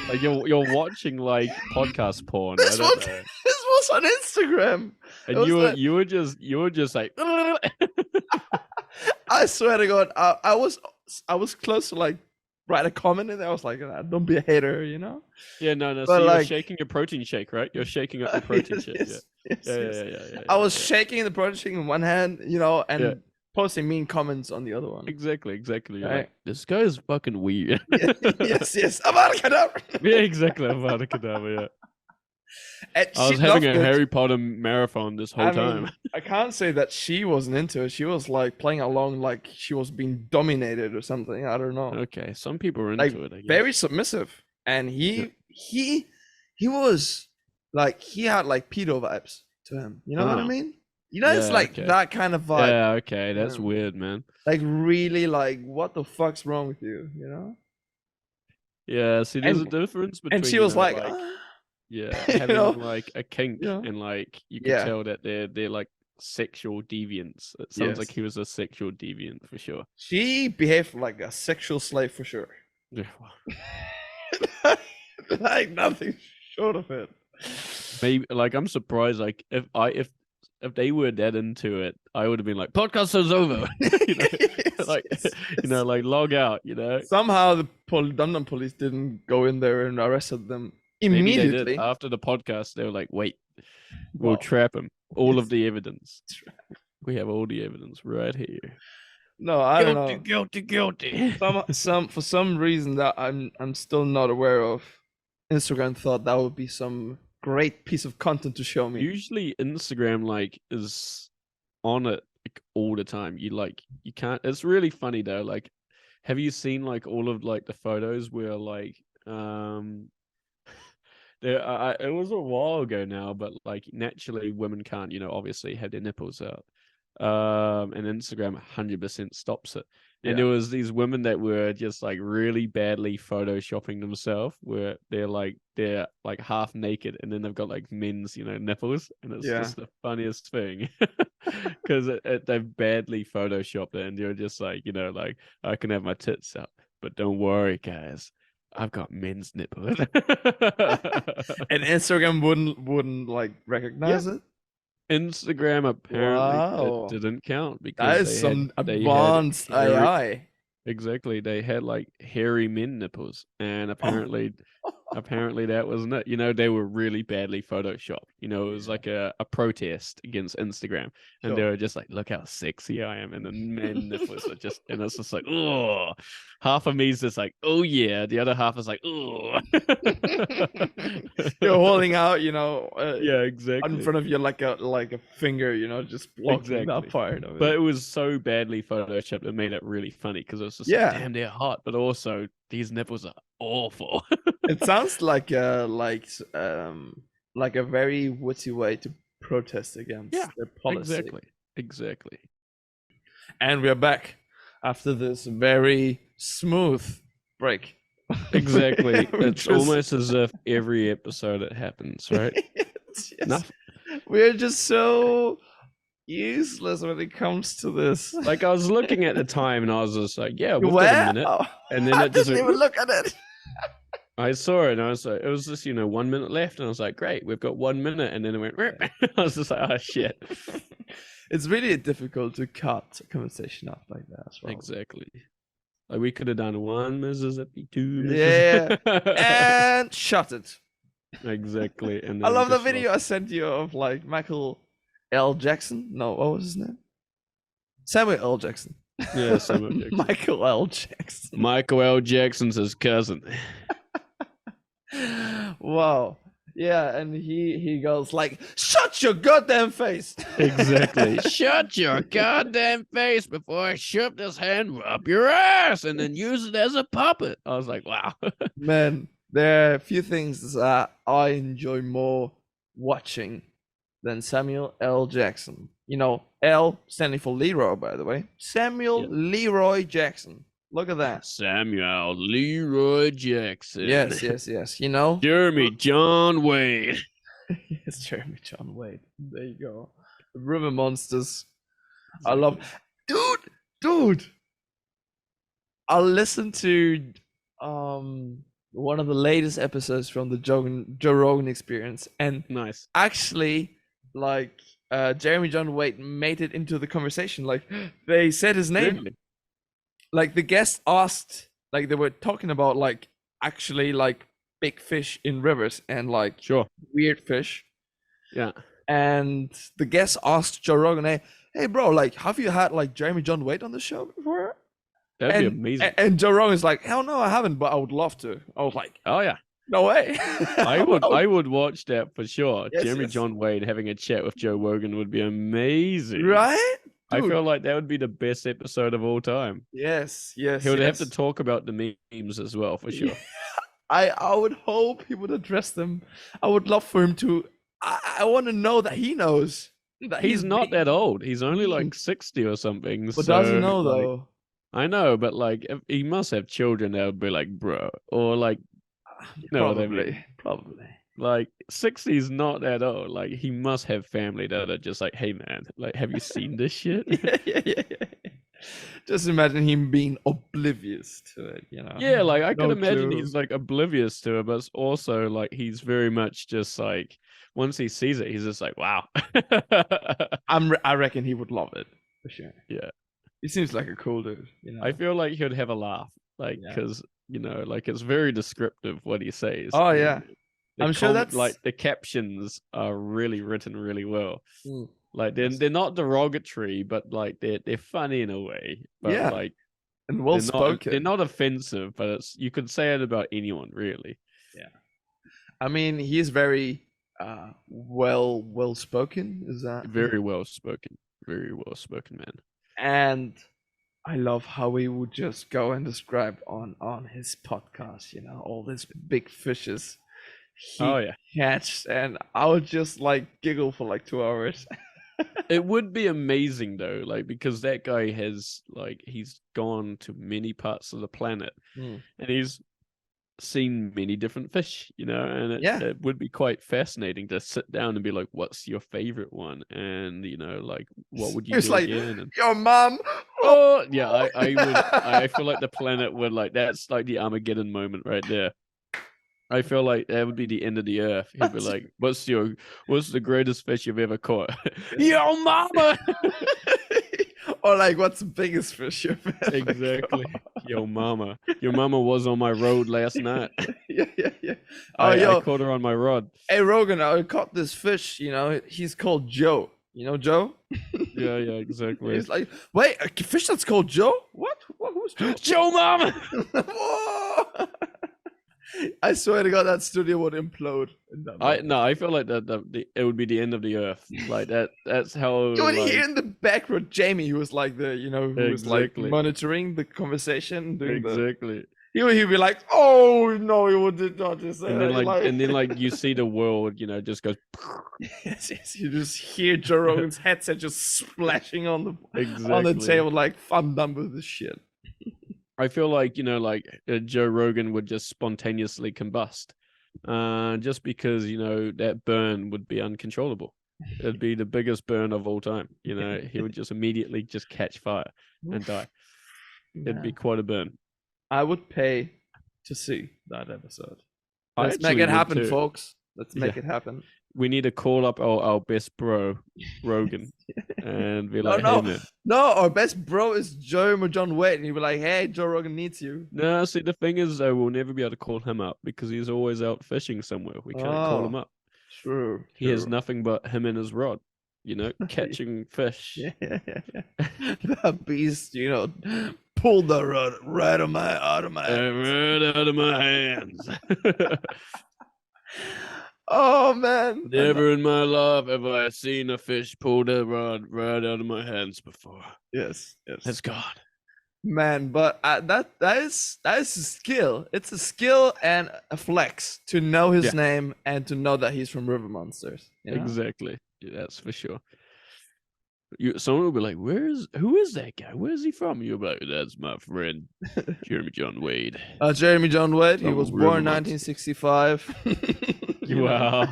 Speaker 2: Like you're watching like podcast porn.
Speaker 1: This was on Instagram.
Speaker 2: And you were just like
Speaker 1: I swear to God, I was close to like write a comment in there. I was like, don't be a hater,
Speaker 2: Yeah, no. So you're shaking your protein shake, right? You're shaking up your protein shake.
Speaker 1: Yeah. I was shaking the protein shake in one hand, and posting mean comments on the other one.
Speaker 2: Exactly. You're like, this guy is fucking weird.
Speaker 1: Yes. Avada-kedavra.
Speaker 2: Yeah, exactly. Avada-kedavra, yeah.
Speaker 1: And
Speaker 2: I was having a Harry Potter marathon this whole time.
Speaker 1: I can't say that she wasn't into it. She was like playing along like she was being dominated or something. I don't know.
Speaker 2: Okay, some people are into it, I guess.
Speaker 1: Very submissive. And he was like, he had like pedo vibes to him. You know what I mean? It's like that kind of vibe.
Speaker 2: Yeah, okay. That's weird, man.
Speaker 1: Like really like, what the fuck's wrong with you?
Speaker 2: Yeah, see, there's a difference between.
Speaker 1: And she was like
Speaker 2: having like a kink and like you can tell that they're like sexual deviants. It sounds like he was a sexual deviant for sure.
Speaker 1: She behaved like a sexual slave for sure.
Speaker 2: Yeah.
Speaker 1: Like nothing short of it.
Speaker 2: Maybe like I'm surprised. Like if they were that into it, I would have been like, podcast is over. Like log out.
Speaker 1: Somehow the Dum Dum police didn't go in there and arrested them immediately.
Speaker 2: Maybe they did. After the podcast, they were like, wait, we'll trap him. All of the evidence. We have all the evidence right here.
Speaker 1: No, I don't
Speaker 2: Guilty,
Speaker 1: know.
Speaker 2: guilty, guilty.
Speaker 1: Some for some reason that I'm still not aware of. Instagram thought that would be some great piece of content to show me.
Speaker 2: Usually Instagram like is on it like all the time. You can't. It's really funny though. Like, have you seen like all of like the photos where like there it was a while ago now, but like naturally women can't, obviously have their nipples out. And Instagram 100% stops it. And there
Speaker 1: Yeah.
Speaker 2: was these women that were just like really badly photoshopping themselves, where they're like half naked, and then they've got like men's nipples, and it's
Speaker 1: Yeah.
Speaker 2: just the funniest thing because they've badly photoshopped it, and you're just like like I can have my tits out, but don't worry, guys. I've got men's nipples.
Speaker 1: And Instagram wouldn't like
Speaker 2: Yeah,
Speaker 1: recognize it.
Speaker 2: Instagram apparently it
Speaker 1: Wow.
Speaker 2: didn't count
Speaker 1: That
Speaker 2: because
Speaker 1: is some
Speaker 2: they had
Speaker 1: advanced
Speaker 2: hairy
Speaker 1: AI.
Speaker 2: exactly they had like hairy men nipples, and
Speaker 1: Oh.
Speaker 2: apparently that wasn't it. They were really badly photoshopped. It was
Speaker 1: Yeah.
Speaker 2: like a protest against Instagram, and they
Speaker 1: Sure.
Speaker 2: were just like, look how sexy I am, and then men nipples are just, and it's just like, oh, half of me is just like, oh yeah, the other half is like, oh.
Speaker 1: You're holding out,
Speaker 2: Yeah,
Speaker 1: in
Speaker 2: exactly.
Speaker 1: front of you like a finger, just blocking that
Speaker 2: Exactly.
Speaker 1: part of
Speaker 2: But
Speaker 1: it.
Speaker 2: it was so badly photoshopped, it made it really funny because it was just like,
Speaker 1: Yeah.
Speaker 2: damn, they're hot, but also these nipples are awful.
Speaker 1: It sounds like a very witty way to protest
Speaker 2: Yeah,
Speaker 1: against their policy.
Speaker 2: exactly. Exactly.
Speaker 1: And we are back after this very smooth break.
Speaker 2: Exactly.
Speaker 1: We
Speaker 2: It's
Speaker 1: just
Speaker 2: almost as if every episode it happens, right?
Speaker 1: yes,
Speaker 2: Enough.
Speaker 1: we're just so useless when it comes to this.
Speaker 2: Like I was looking at the time and I was just like, yeah, we've got a
Speaker 1: Where?
Speaker 2: minute.
Speaker 1: Oh,
Speaker 2: And then
Speaker 1: I
Speaker 2: it just
Speaker 1: didn't
Speaker 2: went,
Speaker 1: even
Speaker 2: whoop.
Speaker 1: look at it.
Speaker 2: I saw it and I was like, it was just, 1 minute left. And I was like, great, we've got 1 minute. And then it went, whoop. I was just like, oh shit.
Speaker 1: It's really difficult to cut a conversation up like that as well.
Speaker 2: Exactly. Like we could have done one Mississippi, two
Speaker 1: Yeah,
Speaker 2: Mississippi.
Speaker 1: and shut it.
Speaker 2: Exactly. And
Speaker 1: I
Speaker 2: then
Speaker 1: love the
Speaker 2: just
Speaker 1: video I
Speaker 2: lost.
Speaker 1: sent you of like Michael L. Jackson. No, what was his name? Samuel L. Jackson.
Speaker 2: Yeah, Samuel Jackson.
Speaker 1: Michael L. Jackson.
Speaker 2: Michael L. Jackson's his cousin.
Speaker 1: Wow. Yeah, and he goes like, "Shut your goddamn face!"
Speaker 2: Exactly. Shut your goddamn face before I shove this hand up your ass and then use it as a puppet. I was like, wow.
Speaker 1: Man, there are a few things that I enjoy more watching than Samuel L. Jackson. L standing for Leroy, by the way. Samuel
Speaker 2: Yeah.
Speaker 1: Leroy Jackson. Look at that.
Speaker 2: Samuel Leroy Jackson.
Speaker 1: Yes.
Speaker 2: Jeremy John Wayne.
Speaker 1: Yes, Jeremy John Wade. There you go. River Monsters. I love, dude. I listened to one of the latest episodes from the Joe Rogan Experience, and
Speaker 2: Nice.
Speaker 1: actually, like, Jeremy John Wade made it into the conversation. Like, they said his name.
Speaker 2: Really?
Speaker 1: Like, the guest asked, like, they were talking about like actually like big fish in rivers and like
Speaker 2: Sure.
Speaker 1: weird fish.
Speaker 2: Yeah.
Speaker 1: And the guest asked Joe Rogan, hey bro, like, have you had like Jeremy John Wade on the show before?
Speaker 2: That'd be amazing.
Speaker 1: And Joe Rogan's like, hell no, I haven't, but I would love to. I was like,
Speaker 2: Oh yeah.
Speaker 1: no way.
Speaker 2: I would watch that for sure.
Speaker 1: Yes,
Speaker 2: Jeremy
Speaker 1: yes.
Speaker 2: John Wade having a chat with Joe Rogan would be amazing.
Speaker 1: Right?
Speaker 2: I
Speaker 1: Dude.
Speaker 2: feel like that would be the best episode of all time.
Speaker 1: Yes.
Speaker 2: He would have to talk about the memes as well, for sure.
Speaker 1: I would hope he would address them. I would love for him to. I want to know that he knows that
Speaker 2: He's not that old. He's only like
Speaker 1: memed.
Speaker 2: 60 or something.
Speaker 1: But does he know
Speaker 2: like,
Speaker 1: though?
Speaker 2: I know, but like he must have children that would be like, bro, or like, you know what I mean?
Speaker 1: Probably.
Speaker 2: Like 60 is not that old. Like he must have family that are just like, hey man, like have you seen this shit?
Speaker 1: Yeah. Just imagine him being oblivious to it,
Speaker 2: Yeah, like I could
Speaker 1: No
Speaker 2: imagine
Speaker 1: clue.
Speaker 2: he's like oblivious to it, but it's also like he's very much just like once he sees it, he's just like, wow.
Speaker 1: I reckon he would love it for sure.
Speaker 2: Yeah.
Speaker 1: He seems like a cool dude.
Speaker 2: I feel like he'd have a laugh, like
Speaker 1: Yeah.
Speaker 2: because like it's very descriptive what he says.
Speaker 1: Oh
Speaker 2: and
Speaker 1: yeah. I'm sure that's
Speaker 2: like the captions are really written really well.
Speaker 1: Mm,
Speaker 2: Like
Speaker 1: yes.
Speaker 2: they're not derogatory, but like they're funny in a way. But
Speaker 1: Yeah,
Speaker 2: like
Speaker 1: and well
Speaker 2: they're
Speaker 1: spoken.
Speaker 2: not offensive, but it's you could say it about anyone really.
Speaker 1: Yeah. I mean, he's very well spoken. Is
Speaker 2: Very well spoken. Very well spoken man.
Speaker 1: and I love how he would just go and describe on his podcast, you know, all these big fishes
Speaker 2: Oh
Speaker 1: he
Speaker 2: yeah.
Speaker 1: catched, and I would just like giggle for like 2 hours.
Speaker 2: It would be amazing though, like because that guy has like he's gone to many parts of the planet
Speaker 1: Mm.
Speaker 2: and he's seen many different fish, you know, and
Speaker 1: Yeah.
Speaker 2: it would be quite fascinating to sit down and be like, what's your favorite one? And you know, like what would you
Speaker 1: It's
Speaker 2: do
Speaker 1: like
Speaker 2: again? And
Speaker 1: your mom.
Speaker 2: oh yeah, I feel like the planet would like that's like the Armageddon moment right there. I feel like that would be the end of the earth. He'd be like, what's the greatest fish you've ever caught? Yo mama.
Speaker 1: Or like, what's the biggest fish you've ever
Speaker 2: Exactly.
Speaker 1: caught?
Speaker 2: Yo mama. Your mama was on my road last night.
Speaker 1: Yeah. Oh,
Speaker 2: I
Speaker 1: yo,
Speaker 2: caught her on my rod.
Speaker 1: hey Rogan, I caught this fish. You know, he's called Joe. You know Joe?
Speaker 2: Yeah, exactly.
Speaker 1: He's like, wait, a fish that's called Joe? What? Who's Joe?
Speaker 2: Joe mama.
Speaker 1: Whoa! I swear to God, that studio would implode. In that moment.
Speaker 2: I feel like it would be the end of the earth. Like that. That's how.
Speaker 1: You would
Speaker 2: like,
Speaker 1: hear in the background Jamie, who was like who was like
Speaker 2: Exactly.
Speaker 1: monitoring the conversation, doing
Speaker 2: exactly.
Speaker 1: he'd be like, "Oh no, he would not just say
Speaker 2: And then
Speaker 1: that."
Speaker 2: like you see the world, you know, just goes.
Speaker 1: yes, you just hear Joe Rogan's headset just splashing on the
Speaker 2: Exactly.
Speaker 1: table, like, I'm done with this shit.
Speaker 2: I feel like, you know, like Joe Rogan would just spontaneously combust, just because, you know, that burn would be uncontrollable. It'd be the biggest burn of all time. You know, he would just immediately just catch fire and die. It'd be quite a burn.
Speaker 1: I would pay to see that episode.
Speaker 2: I
Speaker 1: Let's make
Speaker 2: actually
Speaker 1: it
Speaker 2: would
Speaker 1: happen,
Speaker 2: too.
Speaker 1: folks. Let's make
Speaker 2: Yeah.
Speaker 1: it happen.
Speaker 2: We need to call up our best bro, Rogan, and be like,
Speaker 1: no,
Speaker 2: hey, man.
Speaker 1: no, our best bro is Joe John Wade, and he'd be like, "Hey, Joe Rogan needs you."
Speaker 2: No, see, the thing is, though, we'll never be able to call him up because he's always out fishing somewhere. We can't call him up.
Speaker 1: True.
Speaker 2: He has nothing but him and his rod, you know, catching fish.
Speaker 1: Yeah. The beast, you know, pulled the rod right out of my
Speaker 2: Right out of my hands.
Speaker 1: Oh man.
Speaker 2: Never in my life have I seen a fish pull the rod right out of my hands before.
Speaker 1: Yes.
Speaker 2: It's gone.
Speaker 1: Man, but that is a skill. It's a skill and a flex to know his name and to know that he's from River Monsters. You know?
Speaker 2: Exactly. Yeah, that's for sure. Someone will be like, who is that guy? Where's he from? You'll be like, that's my friend, Jeremy John Wade.
Speaker 1: Jeremy John Wade. He
Speaker 2: From
Speaker 1: was
Speaker 2: River
Speaker 1: born in 1965.
Speaker 2: Wow.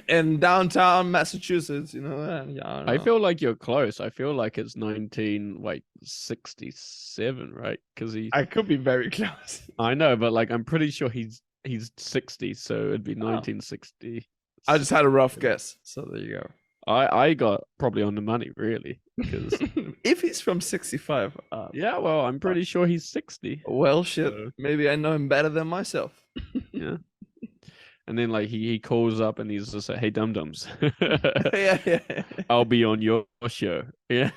Speaker 1: In downtown Massachusetts, you know. Yeah,
Speaker 2: I feel like you're close. I feel like it's 1967, right? Because
Speaker 1: I could be very close.
Speaker 2: I know, but like I'm pretty sure he's 60, so it'd be 1960.
Speaker 1: I just had a rough guess, so there you go.
Speaker 2: I got probably on the money, really, because
Speaker 1: if he's from 65,
Speaker 2: yeah, well, I'm pretty sure he's 60.
Speaker 1: Well, shit,
Speaker 2: So,
Speaker 1: maybe I know him better than myself.
Speaker 2: yeah. And then like he calls up and he's just like, "Hey, Dum Dums,
Speaker 1: yeah.
Speaker 2: I'll be on your show." Yeah.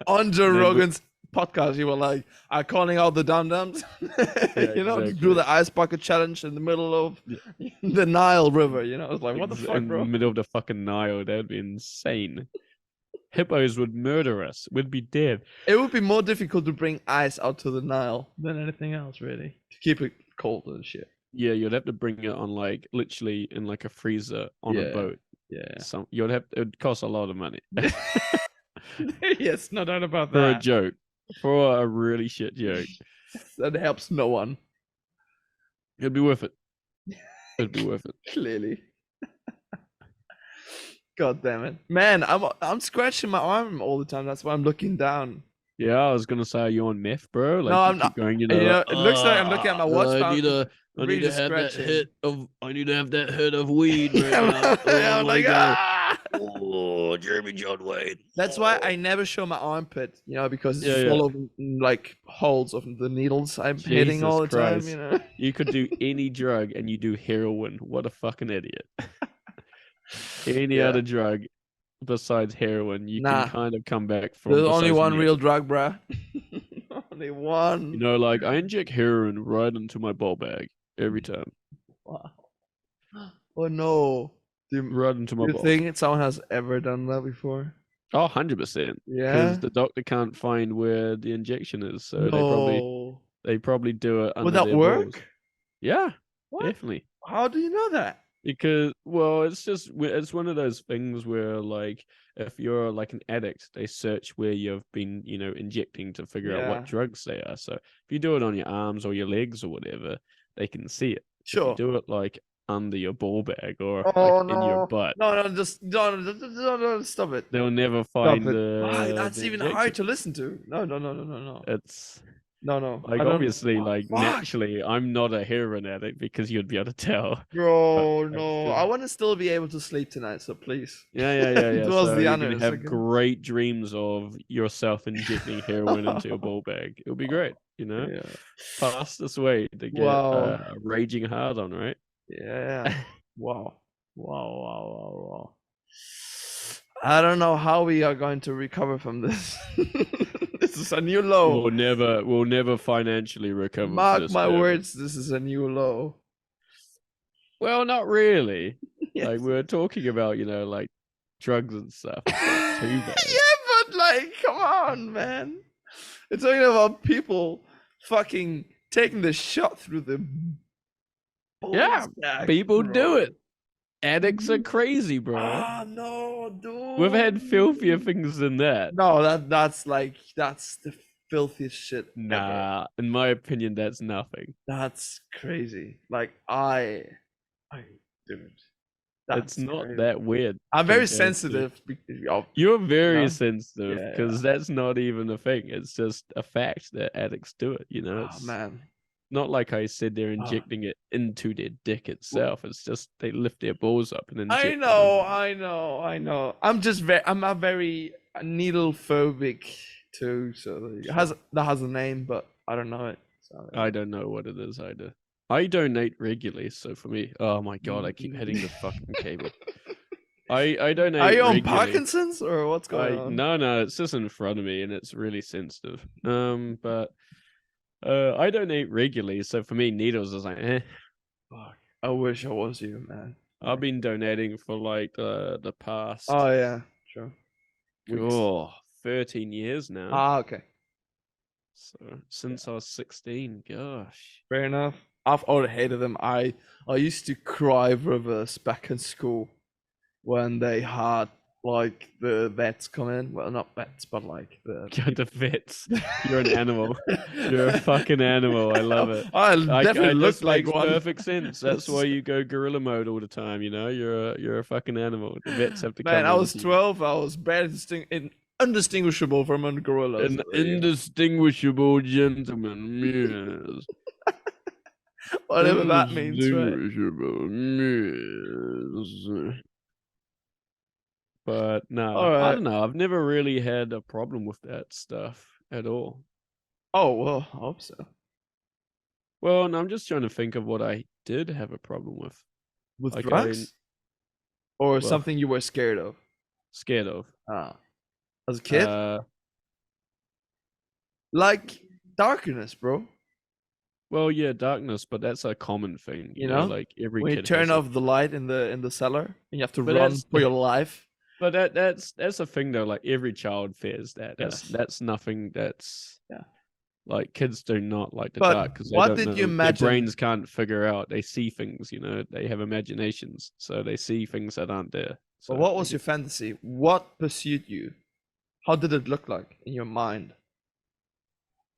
Speaker 1: On Joe Rogan's podcast, you were like, "I'm calling out the Dum Dums," you know,
Speaker 2: exactly.
Speaker 1: do the ice bucket challenge in the middle of the Nile River. You know, it's like, what the fuck, bro?
Speaker 2: In the middle of the fucking Nile, that'd be insane. Hippos would murder us. We'd be dead.
Speaker 1: It would be more difficult to bring ice out to the Nile than anything else, really, to keep it cold and shit.
Speaker 2: Yeah, you'd have to bring it on like literally in like a freezer on a boat.
Speaker 1: Yeah.
Speaker 2: It'd cost a lot of money.
Speaker 1: Yes, no doubt about
Speaker 2: For
Speaker 1: that.
Speaker 2: a joke. For a really shit joke.
Speaker 1: That helps no one.
Speaker 2: It'd be worth it. It'd be worth it.
Speaker 1: Clearly. God damn it. Man, I'm scratching my arm all the time. That's why I'm looking down.
Speaker 2: Yeah, I was gonna say, are you on meth, bro? Like,
Speaker 1: no, I'm not.
Speaker 2: Going,
Speaker 1: it looks like I'm looking at my watch.
Speaker 2: I need to have that hit of weed right now. Oh
Speaker 1: I'm like,
Speaker 2: God. Oh, Jeremy John Wayne.
Speaker 1: That's why
Speaker 2: Oh.
Speaker 1: I never show my armpit, because
Speaker 2: Yeah,
Speaker 1: it's
Speaker 2: yeah.
Speaker 1: full of like holes of the needles I'm hitting
Speaker 2: Jesus
Speaker 1: all the time,
Speaker 2: Christ. You could do any drug and you do heroin. What a fucking idiot. Any
Speaker 1: Yeah.
Speaker 2: other drug besides heroin, you can
Speaker 1: Nah.
Speaker 2: kind of come back from
Speaker 1: There's only
Speaker 2: besides
Speaker 1: one
Speaker 2: meth.
Speaker 1: real drug, bruh. Only one.
Speaker 2: Like I inject heroin right into my ball bag every time.
Speaker 1: Wow. Oh no. Do
Speaker 2: Right into my
Speaker 1: you
Speaker 2: balls.
Speaker 1: think someone has ever done that before?
Speaker 2: Oh, 100%. Because
Speaker 1: Yeah?
Speaker 2: the doctor can't find where the injection is, so
Speaker 1: No.
Speaker 2: they probably do it
Speaker 1: Would
Speaker 2: under
Speaker 1: that
Speaker 2: their balls.
Speaker 1: work?
Speaker 2: Yeah,
Speaker 1: What?
Speaker 2: definitely.
Speaker 1: How do you know that?
Speaker 2: Because well, it's one of those things where like if you're like an addict, they search where you've been, injecting to figure out what
Speaker 1: Yeah.
Speaker 2: drugs they are. So if you do it on your arms or your legs or whatever, they can see it. If you
Speaker 1: Sure.
Speaker 2: do it like under your ball bag or like
Speaker 1: Oh
Speaker 2: in your
Speaker 1: no.
Speaker 2: butt,
Speaker 1: No, no, just no, no, no, stop it.
Speaker 2: they'll never
Speaker 1: Stop
Speaker 2: find
Speaker 1: it.
Speaker 2: the
Speaker 1: That's
Speaker 2: the
Speaker 1: even hard
Speaker 2: injection.
Speaker 1: to listen to. No, no, no, no, no, no.
Speaker 2: It's
Speaker 1: No, no. I
Speaker 2: like
Speaker 1: don't.
Speaker 2: obviously
Speaker 1: Oh,
Speaker 2: like
Speaker 1: fuck.
Speaker 2: naturally I'm not a heroin addict because you'd be able to tell. But
Speaker 1: Bro,
Speaker 2: it's
Speaker 1: no.
Speaker 2: just
Speaker 1: I want to still be able to sleep tonight, so please.
Speaker 2: yeah.
Speaker 1: Do us
Speaker 2: So
Speaker 1: the
Speaker 2: you're gonna
Speaker 1: honors,
Speaker 2: have
Speaker 1: okay?
Speaker 2: great dreams of yourself injecting heroin into your ball bag. It'll be great,
Speaker 1: Yeah.
Speaker 2: Fastest way to get
Speaker 1: Wow.
Speaker 2: raging hard on, right?
Speaker 1: Yeah. Wow. Wow, wow, wow, wow. I don't know how we are going to recover from this. This is a new low.
Speaker 2: We'll never financially recover from
Speaker 1: Mark
Speaker 2: this,
Speaker 1: my
Speaker 2: Jeremy.
Speaker 1: words, this is a new low.
Speaker 2: Well, not really. Like
Speaker 1: Yes.
Speaker 2: we're talking about, like drugs and stuff. It's not too bad.
Speaker 1: Yeah, but like, come on, man. We're talking about people fucking taking the shot through the
Speaker 2: Yeah,
Speaker 1: balls back,
Speaker 2: people do
Speaker 1: bro.
Speaker 2: it. Addicts are crazy, bro.
Speaker 1: Ah, no,
Speaker 2: We've had filthier
Speaker 1: dude.
Speaker 2: things than that.
Speaker 1: No, that's the filthiest shit ever.
Speaker 2: Nah, in my opinion, that's nothing.
Speaker 1: That's crazy. Like I, dude,
Speaker 2: It's
Speaker 1: that's
Speaker 2: not
Speaker 1: crazy.
Speaker 2: that weird
Speaker 1: I'm very
Speaker 2: compared to.
Speaker 1: sensitive. Of,
Speaker 2: You're
Speaker 1: you
Speaker 2: very
Speaker 1: know?
Speaker 2: sensitive
Speaker 1: Yeah, yeah.
Speaker 2: because that's not even a thing. It's just a fact that addicts do it.
Speaker 1: Oh
Speaker 2: It's
Speaker 1: man.
Speaker 2: not like I said they're
Speaker 1: Oh.
Speaker 2: injecting it into their dick itself. It's just they lift their balls up and
Speaker 1: I
Speaker 2: inject it
Speaker 1: know,
Speaker 2: into.
Speaker 1: I know, I know. I'm a very needle phobic too, so
Speaker 2: Sure.
Speaker 1: that has a name, but I don't know it. So
Speaker 2: I don't know what it is either. I donate regularly, so for me, oh my god, I keep hitting the fucking cable. I
Speaker 1: Are
Speaker 2: donate
Speaker 1: you on
Speaker 2: regularly.
Speaker 1: Parkinson's or what's going
Speaker 2: I
Speaker 1: on?
Speaker 2: no, it's just in front of me and it's really sensitive. But I donate regularly, so for me, needles is like, eh.
Speaker 1: Fuck. I wish I was you, man.
Speaker 2: I've been donating for like the past
Speaker 1: Oh yeah, sure. Weeks.
Speaker 2: 13 years now.
Speaker 1: Ah, okay.
Speaker 2: So since I was 16, gosh.
Speaker 1: Fair enough. I've always hated them. I used to cry rivers back in school when they had like the vets come in. Well, not vets, but like the
Speaker 2: God, the vets. You're an animal. You're a fucking animal. I love it.
Speaker 1: I
Speaker 2: I
Speaker 1: definitely
Speaker 2: just
Speaker 1: looked like
Speaker 2: makes
Speaker 1: one.
Speaker 2: perfect sense. That's why you go gorilla mode all the time. You're a fucking animal. The vets have to
Speaker 1: Man,
Speaker 2: come
Speaker 1: I
Speaker 2: in
Speaker 1: was
Speaker 2: to you.
Speaker 1: 12. I was barely undistinguishable from a gorilla.
Speaker 2: An
Speaker 1: So there you
Speaker 2: indistinguishable gentleman. Yes.
Speaker 1: go. Whatever that means, right?
Speaker 2: Indistinguishable. Yes. But
Speaker 1: All
Speaker 2: no, I
Speaker 1: right.
Speaker 2: don't know. I've never really had a problem with that stuff at all.
Speaker 1: Oh well, I hope so.
Speaker 2: Well, and I'm just trying to think of what I did have a problem with.
Speaker 1: With
Speaker 2: Like I,
Speaker 1: drugs or
Speaker 2: well,
Speaker 1: something you were scared of?
Speaker 2: scared of.
Speaker 1: Ah, as a kid,
Speaker 2: Uh,
Speaker 1: like darkness, bro.
Speaker 2: well, yeah, darkness, but that's a common thing.
Speaker 1: You know,
Speaker 2: Like every
Speaker 1: when you
Speaker 2: kid
Speaker 1: turn
Speaker 2: has it.
Speaker 1: off the light in the cellar and you have to
Speaker 2: But
Speaker 1: run
Speaker 2: that's,
Speaker 1: for your life.
Speaker 2: but that's a thing though. Like every child fears that. That's
Speaker 1: Yes.
Speaker 2: that's nothing. That's
Speaker 1: Yeah.
Speaker 2: like kids do not like the
Speaker 1: But
Speaker 2: dark because they
Speaker 1: what
Speaker 2: don't
Speaker 1: did you
Speaker 2: know. Their
Speaker 1: imagine?
Speaker 2: brains can't figure out. They see things. They have imaginations, so they see things that aren't there.
Speaker 1: But
Speaker 2: So
Speaker 1: what
Speaker 2: they
Speaker 1: was your
Speaker 2: get.
Speaker 1: fantasy? What pursued you? How did it look like in your mind?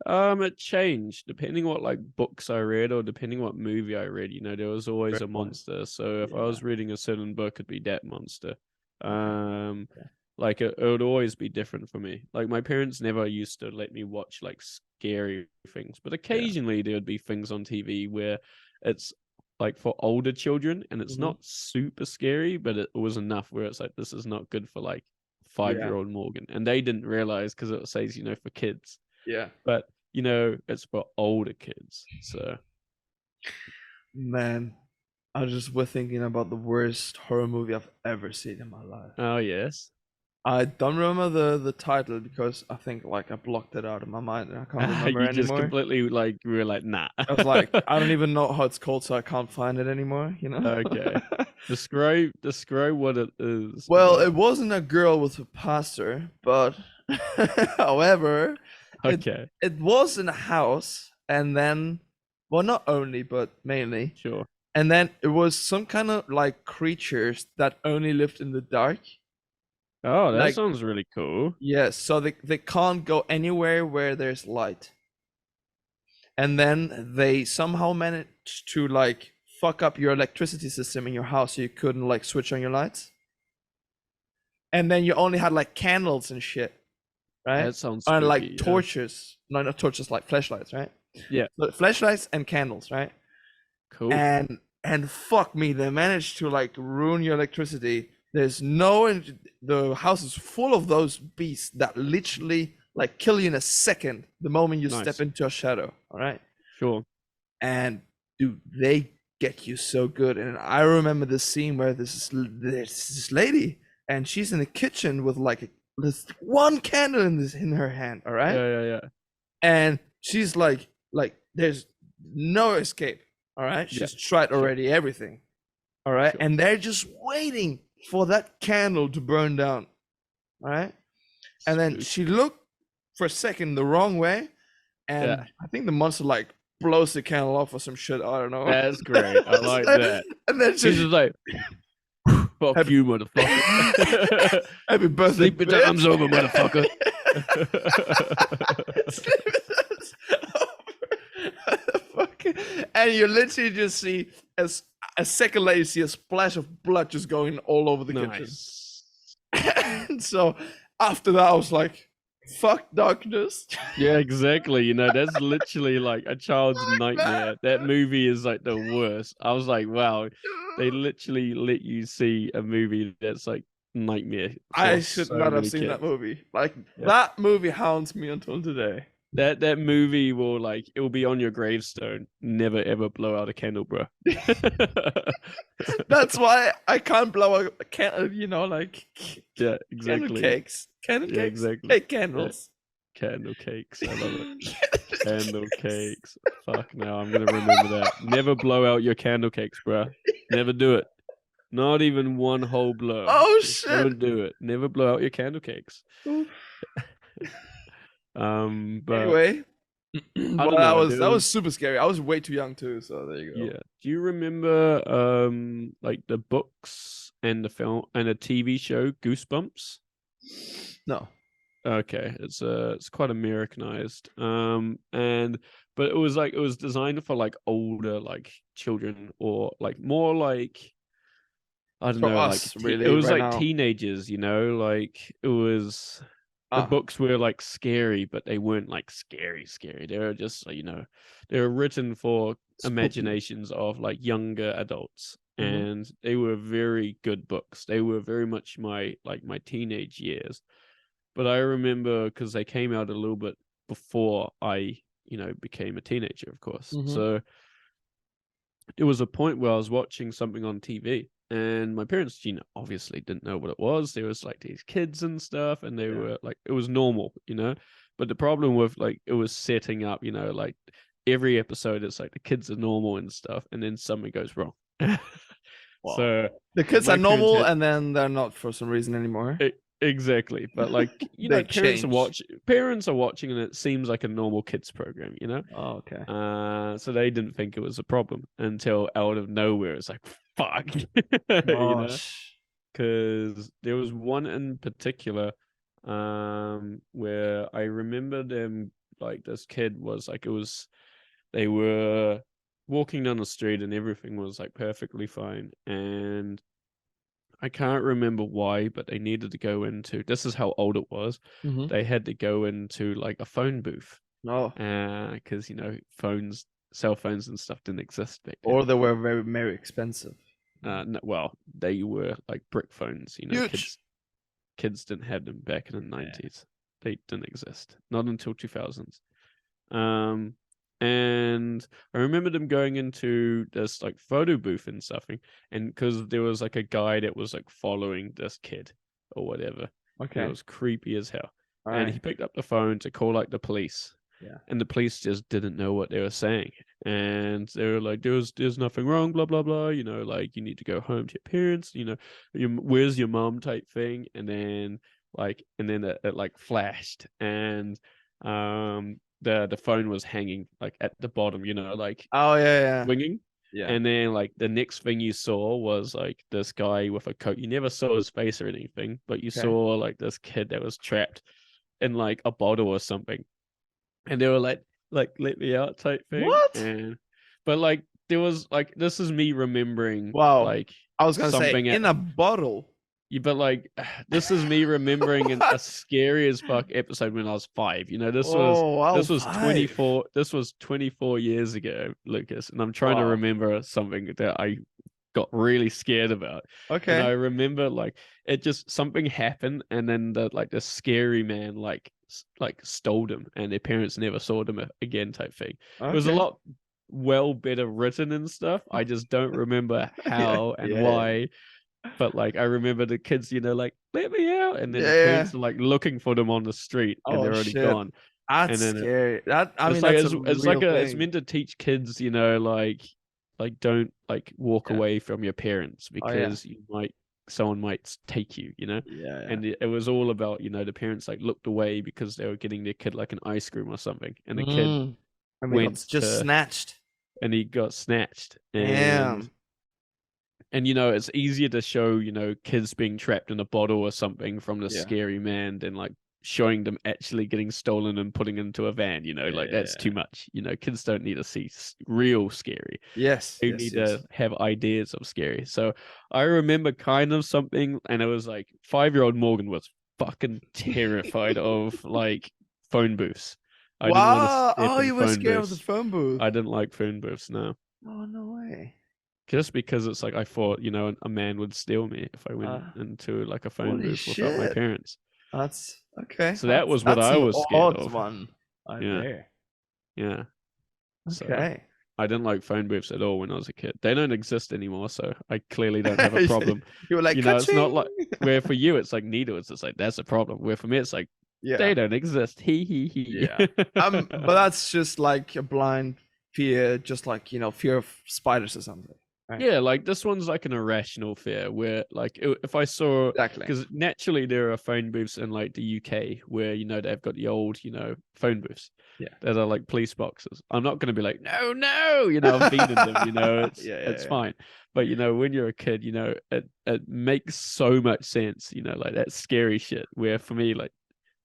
Speaker 2: It changed depending what like books I read or depending what movie I read. There was always
Speaker 1: Fair
Speaker 2: a
Speaker 1: point.
Speaker 2: monster. So if I
Speaker 1: Yeah.
Speaker 2: was reading a certain book, it'd be that monster.
Speaker 1: Okay.
Speaker 2: Um,
Speaker 1: Okay.
Speaker 2: like it would always be different for me. Like my parents never used to let me watch like scary things, but
Speaker 1: Yeah.
Speaker 2: occasionally there would be things on TV where it's like for older children, and it's
Speaker 1: Hmm.
Speaker 2: not super scary, but it was enough where it's like this is not good for like
Speaker 1: Yeah.
Speaker 2: 5-year-old Morgan, and they didn't realize because it says for kids,
Speaker 1: Yeah.
Speaker 2: but it's for older kids. So
Speaker 1: Man, I just was thinking about the worst horror movie I've ever seen in my life.
Speaker 2: oh yes,
Speaker 1: I don't remember the title because I think like I blocked it out of my mind and I can't remember
Speaker 2: you just
Speaker 1: anymore.
Speaker 2: completely like you were like nah.
Speaker 1: I was like, I don't even know how it's called, so I can't find it anymore, you know?
Speaker 2: Okay, describe what it is
Speaker 1: Well,
Speaker 2: about.
Speaker 1: it wasn't a girl with a pastor, but however, it
Speaker 2: Okay,
Speaker 1: it was in a house, and then, well, not only, but mainly,
Speaker 2: sure.
Speaker 1: and then it was some kind of like creatures that only lived in the dark.
Speaker 2: Oh, that
Speaker 1: Like,
Speaker 2: sounds really cool.
Speaker 1: yes, so they can't go anywhere where there's light. And then they somehow managed to like fuck up your electricity system in your house so you couldn't like switch on your lights. And then you only had like candles and shit, right?
Speaker 2: That sounds
Speaker 1: And like
Speaker 2: spooky. Yeah.
Speaker 1: torches. No, not torches, like flashlights, right?
Speaker 2: Yeah.
Speaker 1: But flashlights and candles, right?
Speaker 2: Cool.
Speaker 1: And fuck me, they managed to like ruin your electricity. There's no, the house is full of those beasts that literally like kill you in a second the moment you step
Speaker 2: Nice.
Speaker 1: into a shadow. All right.
Speaker 2: Sure.
Speaker 1: And dude, they get you so good. And I remember this scene where there's this lady, and she's in the kitchen with like this one candle in her hand. All right,
Speaker 2: Yeah, yeah, yeah.
Speaker 1: and she's like there's no escape. All right,
Speaker 2: Yeah.
Speaker 1: she's tried
Speaker 2: Sure.
Speaker 1: already everything. All right,
Speaker 2: Sure.
Speaker 1: and they're just waiting for that candle to burn down. All right, and then
Speaker 2: Spook.
Speaker 1: she looked for a second the wrong way,
Speaker 2: Yeah.
Speaker 1: and I think the monster like blows the candle off or some shit. I don't know.
Speaker 2: That's great. I like that.
Speaker 1: And then
Speaker 2: She's just like, fuck
Speaker 1: happy,
Speaker 2: you, motherfucker.
Speaker 1: happy birthday,
Speaker 2: Sleeping
Speaker 1: bitch.
Speaker 2: time's over, motherfucker.
Speaker 1: Sleeping time's over. And you literally just see as a second later, you see a splash of blood just going all over the
Speaker 2: Nice.
Speaker 1: kitchen. And so after that, I was like, fuck darkness.
Speaker 2: Yeah, exactly. That's literally like a child's nightmare. That movie is like the worst. I was like, wow, they literally let you see a movie that's like nightmare
Speaker 1: I
Speaker 2: for
Speaker 1: should
Speaker 2: so
Speaker 1: not have
Speaker 2: many
Speaker 1: seen that
Speaker 2: kids.
Speaker 1: movie. Like
Speaker 2: Yeah.
Speaker 1: that movie haunts me until today.
Speaker 2: That movie will like it will be on your gravestone. Never ever blow out a candle, bro.
Speaker 1: That's why I can't blow a candle, like
Speaker 2: Yeah,
Speaker 1: candle
Speaker 2: exactly.
Speaker 1: cakes. Candle
Speaker 2: Yeah,
Speaker 1: cakes?
Speaker 2: exactly.
Speaker 1: Cake
Speaker 2: Yeah.
Speaker 1: candles.
Speaker 2: Candle cakes. I love it. Candle cakes. Fuck now, I'm gonna remember that. Never blow out your candle cakes, bro. Never do it. Not even one whole blow.
Speaker 1: Oh
Speaker 2: Just
Speaker 1: shit.
Speaker 2: don't do it. Never blow out your candle cakes. But
Speaker 1: Anyway,
Speaker 2: I
Speaker 1: but
Speaker 2: don't
Speaker 1: that
Speaker 2: know.
Speaker 1: was that was super scary. I was way too young too, so there you go.
Speaker 2: Yeah. Do you remember like the books and the film and a TV show Goosebumps?
Speaker 1: No.
Speaker 2: Okay, it's quite Americanized. And but it was designed for like older like children or like more like I don't
Speaker 1: For
Speaker 2: know, like
Speaker 1: us,
Speaker 2: it
Speaker 1: really,
Speaker 2: was
Speaker 1: right
Speaker 2: like
Speaker 1: now.
Speaker 2: teenagers, like it was the
Speaker 1: Ah.
Speaker 2: books were like scary, but they weren't like scary. They were just they were written for
Speaker 1: Spooky.
Speaker 2: imaginations of like younger adults,
Speaker 1: Mhm.
Speaker 2: and they were very good books. They were very much my teenage years. But I remember because they came out a little bit before I became a teenager, of course.
Speaker 1: Mhm.
Speaker 2: So there was a point where I was watching something on TV, and my parents, obviously didn't know what it was. There was like these kids and stuff, and they
Speaker 1: Yeah.
Speaker 2: were like, it was normal. But the problem with like it was setting up, like every episode, it's like the kids are normal and stuff, and then something goes wrong.
Speaker 1: Wow.
Speaker 2: So
Speaker 1: The kids
Speaker 2: my
Speaker 1: are
Speaker 2: parents
Speaker 1: normal
Speaker 2: had
Speaker 1: and then they're not for some reason anymore.
Speaker 2: exactly, but like
Speaker 1: They
Speaker 2: parents
Speaker 1: change.
Speaker 2: parents are watching, and it seems like a normal kids program.
Speaker 1: Oh, okay.
Speaker 2: So they didn't think it was a problem until out of nowhere it's like fuck,
Speaker 1: Gosh.
Speaker 2: because there was one in particular, where I remember them like this kid was like they were walking down the street and everything was like perfectly fine, and I can't remember why, but they needed to go into this is how old it was.
Speaker 1: Mhm.
Speaker 2: They had to go into like a phone booth
Speaker 1: No.
Speaker 2: because phones cell phones and stuff didn't exist back then.
Speaker 1: Or they were very, very expensive.
Speaker 2: No, well, they were like brick phones.
Speaker 1: Huge.
Speaker 2: Kids didn't have them back in the
Speaker 1: Yeah.
Speaker 2: 90s. They didn't exist, not until 2000s. Um, and I remember them going into this like photo booth and stuff, and because there was like a guy that was like following this kid or whatever, and it
Speaker 1: Okay.
Speaker 2: was creepy as hell.
Speaker 1: All
Speaker 2: And
Speaker 1: right.
Speaker 2: he picked up the phone to call like the police,
Speaker 1: Yeah.
Speaker 2: and the police just didn't know what they were saying, and they were like, there's nothing wrong, blah blah blah, like you need to go home to your parents, where's your mom type thing. And then it like flashed, and the phone was hanging like at the bottom, like
Speaker 1: Oh yeah,
Speaker 2: swinging.
Speaker 1: yeah.
Speaker 2: And then like the next thing you saw was like this guy with a coat. You never saw his face or anything, but you
Speaker 1: Okay.
Speaker 2: saw like this kid that was trapped in like a bottle or something, and they were like let me out type thing.
Speaker 1: What?
Speaker 2: And but like there was like, this is me remembering
Speaker 1: Wow.
Speaker 2: like
Speaker 1: I was gonna say
Speaker 2: something
Speaker 1: in a bottle.
Speaker 2: but like this is me remembering a scary as fuck episode when I was 5.
Speaker 1: Oh, wow,
Speaker 2: This was
Speaker 1: 5.
Speaker 2: 24 years ago, Lucas, and I'm trying to
Speaker 1: Wow.
Speaker 2: remember something that I got really scared about. And I
Speaker 1: Okay.
Speaker 2: remember like it just, something happened, and then the scary man like stole them, and their parents never saw them again type thing. It was a
Speaker 1: Okay.
Speaker 2: lot better written and stuff. I just don't remember
Speaker 1: Yeah.
Speaker 2: how and
Speaker 1: Yeah.
Speaker 2: why. But like I remember the kids, like, let me out, and then the
Speaker 1: Yeah.
Speaker 2: parents are like looking for them on the street, and
Speaker 1: Oh
Speaker 2: they're already
Speaker 1: shit.
Speaker 2: gone. And
Speaker 1: That's
Speaker 2: then
Speaker 1: scary. That I
Speaker 2: it's
Speaker 1: mean
Speaker 2: like
Speaker 1: that's a
Speaker 2: it's like
Speaker 1: real
Speaker 2: it's
Speaker 1: thing.
Speaker 2: meant to teach kids, like don't like walk
Speaker 1: Yeah.
Speaker 2: away from your parents,
Speaker 1: Oh yeah.
Speaker 2: because someone might take you,
Speaker 1: Yeah, yeah.
Speaker 2: and it was all about, the parents like looked away because they were getting their kid like an ice cream or something, and the kid
Speaker 1: And they got
Speaker 2: went
Speaker 1: just
Speaker 2: to
Speaker 1: snatched.
Speaker 2: and he got snatched. and
Speaker 1: Damn.
Speaker 2: and it's easier to show, kids being trapped in a bottle or something from the
Speaker 1: Yeah.
Speaker 2: scary man than like showing them actually getting stolen and putting into a van, like that's too
Speaker 1: Yeah.
Speaker 2: much. Kids don't need to see real scary.
Speaker 1: Yes,
Speaker 2: They
Speaker 1: yes,
Speaker 2: need
Speaker 1: yes.
Speaker 2: to have ideas of scary. So I remember kind of something, and it was like 5-year-old Morgan was fucking terrified of like phone booths. I didn't want to
Speaker 1: Wow.
Speaker 2: step
Speaker 1: Oh,
Speaker 2: in
Speaker 1: you were
Speaker 2: phone
Speaker 1: scared of the
Speaker 2: booths.
Speaker 1: phone booth.
Speaker 2: I didn't like phone booths, no.
Speaker 1: Oh, no way.
Speaker 2: Just because it's like I thought, a man would steal me if I went into like a phone
Speaker 1: Holy
Speaker 2: booth without my
Speaker 1: shit.
Speaker 2: parents.
Speaker 1: That's okay.
Speaker 2: So that was what
Speaker 1: That's
Speaker 2: I
Speaker 1: an
Speaker 2: was scared
Speaker 1: odd
Speaker 2: of.
Speaker 1: one. I
Speaker 2: Yeah,
Speaker 1: dare.
Speaker 2: yeah. So
Speaker 1: Okay.
Speaker 2: I didn't like phone booths at all when I was a kid. They don't exist anymore, so I clearly don't have a problem.
Speaker 1: You were like,
Speaker 2: It's not
Speaker 1: ka-ching!
Speaker 2: like where for you it's like needle. It's just like that's a problem. Where for me it's like they
Speaker 1: Yeah,
Speaker 2: don't exist. He he
Speaker 1: yeah.
Speaker 2: he.
Speaker 1: But that's just like a blind fear, just like fear of spiders or something. Right?
Speaker 2: Yeah, like this one's like an irrational fear where like if I saw,
Speaker 1: Exactly.
Speaker 2: because naturally there are phone booths in like the UK where they've got the old phone booths,
Speaker 1: Yeah.
Speaker 2: that are like police boxes. I'm not going to be like no, I'm feeding them, it's
Speaker 1: Yeah,
Speaker 2: it's
Speaker 1: yeah.
Speaker 2: fine. But when you're a kid, it makes so much sense, like that scary shit. Where for me, like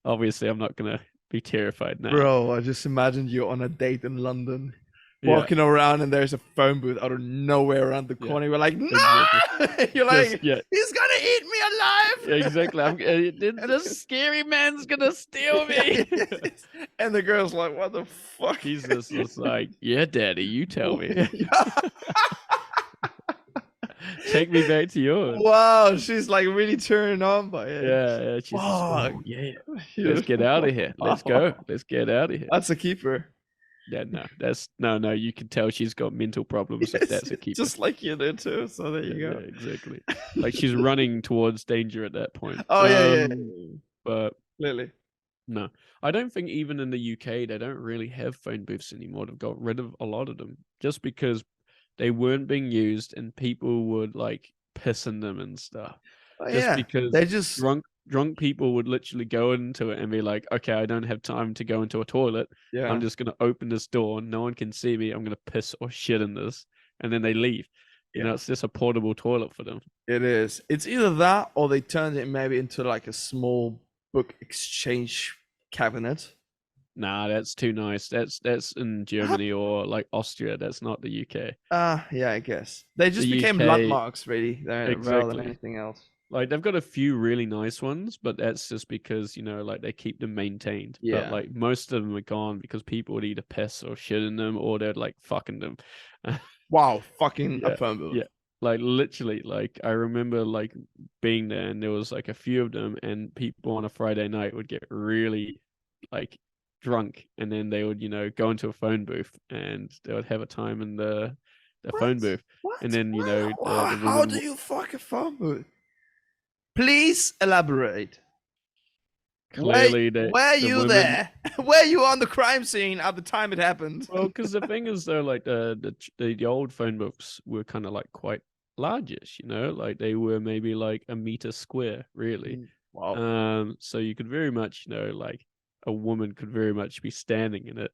Speaker 2: obviously I'm not gonna be terrified now.
Speaker 1: Bro, I just imagined you on a date in London,
Speaker 2: Yeah,
Speaker 1: walking around, and there's a phone booth out of nowhere around the
Speaker 2: yeah,
Speaker 1: corner. You're like, no!
Speaker 2: exactly.
Speaker 1: You're like,
Speaker 2: Yeah,
Speaker 1: he's gonna eat me alive!
Speaker 2: exactly. This scary man's gonna steal me.
Speaker 1: And the girl's like, what the fuck?
Speaker 2: He's just like, yeah, daddy, you tell me. Take me back to yours.
Speaker 1: Wow, she's like really turned on by it.
Speaker 2: Yeah, she's just,
Speaker 1: Fuck.
Speaker 2: oh, yeah. Let's get out of here. Let's go. Let's get out of here.
Speaker 1: That's a keeper.
Speaker 2: Yeah, no. You can tell she's got mental problems if that's a keeper.
Speaker 1: Just like you did too. So there you go.
Speaker 2: Yeah, exactly. Like she's running towards danger at that point.
Speaker 1: Oh yeah.
Speaker 2: But
Speaker 1: Clearly.
Speaker 2: no, I don't think even in the UK they don't really have phone booths anymore. They've got rid of a lot of them just because they weren't being used and people would like piss in them and stuff.
Speaker 1: Oh,
Speaker 2: Just
Speaker 1: yeah.
Speaker 2: because
Speaker 1: They just
Speaker 2: drunk people would literally go into it and be like, okay, I don't have time to go into a toilet.
Speaker 1: yeah.
Speaker 2: I'm just gonna open this door. No one can see me. I'm gonna piss or shit in this, and then they leave.
Speaker 1: Yeah.
Speaker 2: It's just a portable toilet for them.
Speaker 1: It is. It's either that or they turned it maybe into like a small book exchange cabinet.
Speaker 2: Nah, that's too nice. That's in Germany or like Austria. That's not the UK.
Speaker 1: Yeah, I guess. They just
Speaker 2: The
Speaker 1: became
Speaker 2: UK
Speaker 1: landmarks really rather than
Speaker 2: Exactly.
Speaker 1: anything else.
Speaker 2: Like they've got a few really nice ones, but that's just because, like they keep them maintained. But
Speaker 1: Yeah.
Speaker 2: like most of them are gone because people would either piss or shit in them or they're like fucking them.
Speaker 1: Wow, fucking a
Speaker 2: Yeah,
Speaker 1: phone booth.
Speaker 2: yeah. Like literally, like I remember like being there and there was like a few of them and people on a Friday night would get really like drunk and then they would, go into a phone booth and they would have a time in the phone
Speaker 1: What?
Speaker 2: booth. And
Speaker 1: What?
Speaker 2: then, the
Speaker 1: How
Speaker 2: woman
Speaker 1: do you fuck a phone booth? Please elaborate. Where
Speaker 2: clearly
Speaker 1: were
Speaker 2: the
Speaker 1: you
Speaker 2: women.
Speaker 1: there? Were you on the crime scene at the time it happened?
Speaker 2: Well, because the thing is though, like the old phone books were kind of like quite largish, like they were maybe like a meter square, really.
Speaker 1: Wow.
Speaker 2: So you could very much, like a woman could very much be standing in it,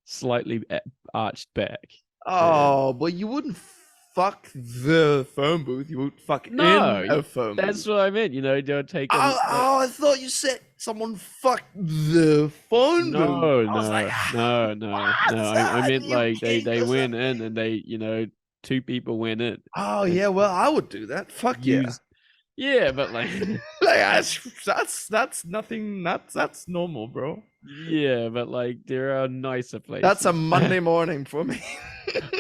Speaker 2: slightly arched back, and
Speaker 1: Oh, but you wouldn't fuck the phone booth. You would fuck in
Speaker 2: no,
Speaker 1: a phone
Speaker 2: that's
Speaker 1: booth.
Speaker 2: what I meant. They'll take a
Speaker 1: Oh, oh, I thought you said someone fucked the phone booth.
Speaker 2: no,
Speaker 1: I was like,
Speaker 2: no, no, no, no.
Speaker 1: what?
Speaker 2: I
Speaker 1: Are
Speaker 2: meant
Speaker 1: you
Speaker 2: like they
Speaker 1: kidding
Speaker 2: they
Speaker 1: yourself?
Speaker 2: went in and they, two people went in
Speaker 1: Oh
Speaker 2: and
Speaker 1: yeah, well I would do that. Fuck yeah.
Speaker 2: used. Yeah, but like
Speaker 1: Like that's nothing. That's normal, bro.
Speaker 2: yeah, but like there are nicer
Speaker 1: That's a
Speaker 2: places.
Speaker 1: Monday morning for me.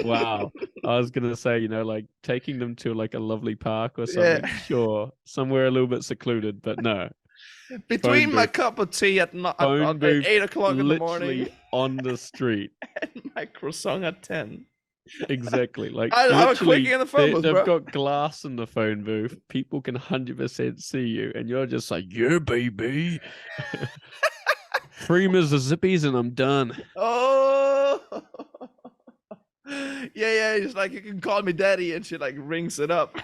Speaker 2: Wow. I was gonna say, like taking them to like a lovely park or
Speaker 1: Yeah.
Speaker 2: something. Sure, somewhere a little bit secluded, but no. Phone
Speaker 1: Between my
Speaker 2: booth.
Speaker 1: cup of tea
Speaker 2: Phone
Speaker 1: at
Speaker 2: booth
Speaker 1: 8 o'clock in the morning
Speaker 2: literally on the street.
Speaker 1: and my croissant at 10.
Speaker 2: Exactly. Like
Speaker 1: I have a quickie
Speaker 2: literally
Speaker 1: in the phone booth,
Speaker 2: they've
Speaker 1: bro.
Speaker 2: got glass in the phone booth. People can 100% see you, and you're just like, yeah, baby. Three Mississippis and I'm done.
Speaker 1: Oh. Yeah, yeah. He's like, you can call me daddy, and she like rings it up.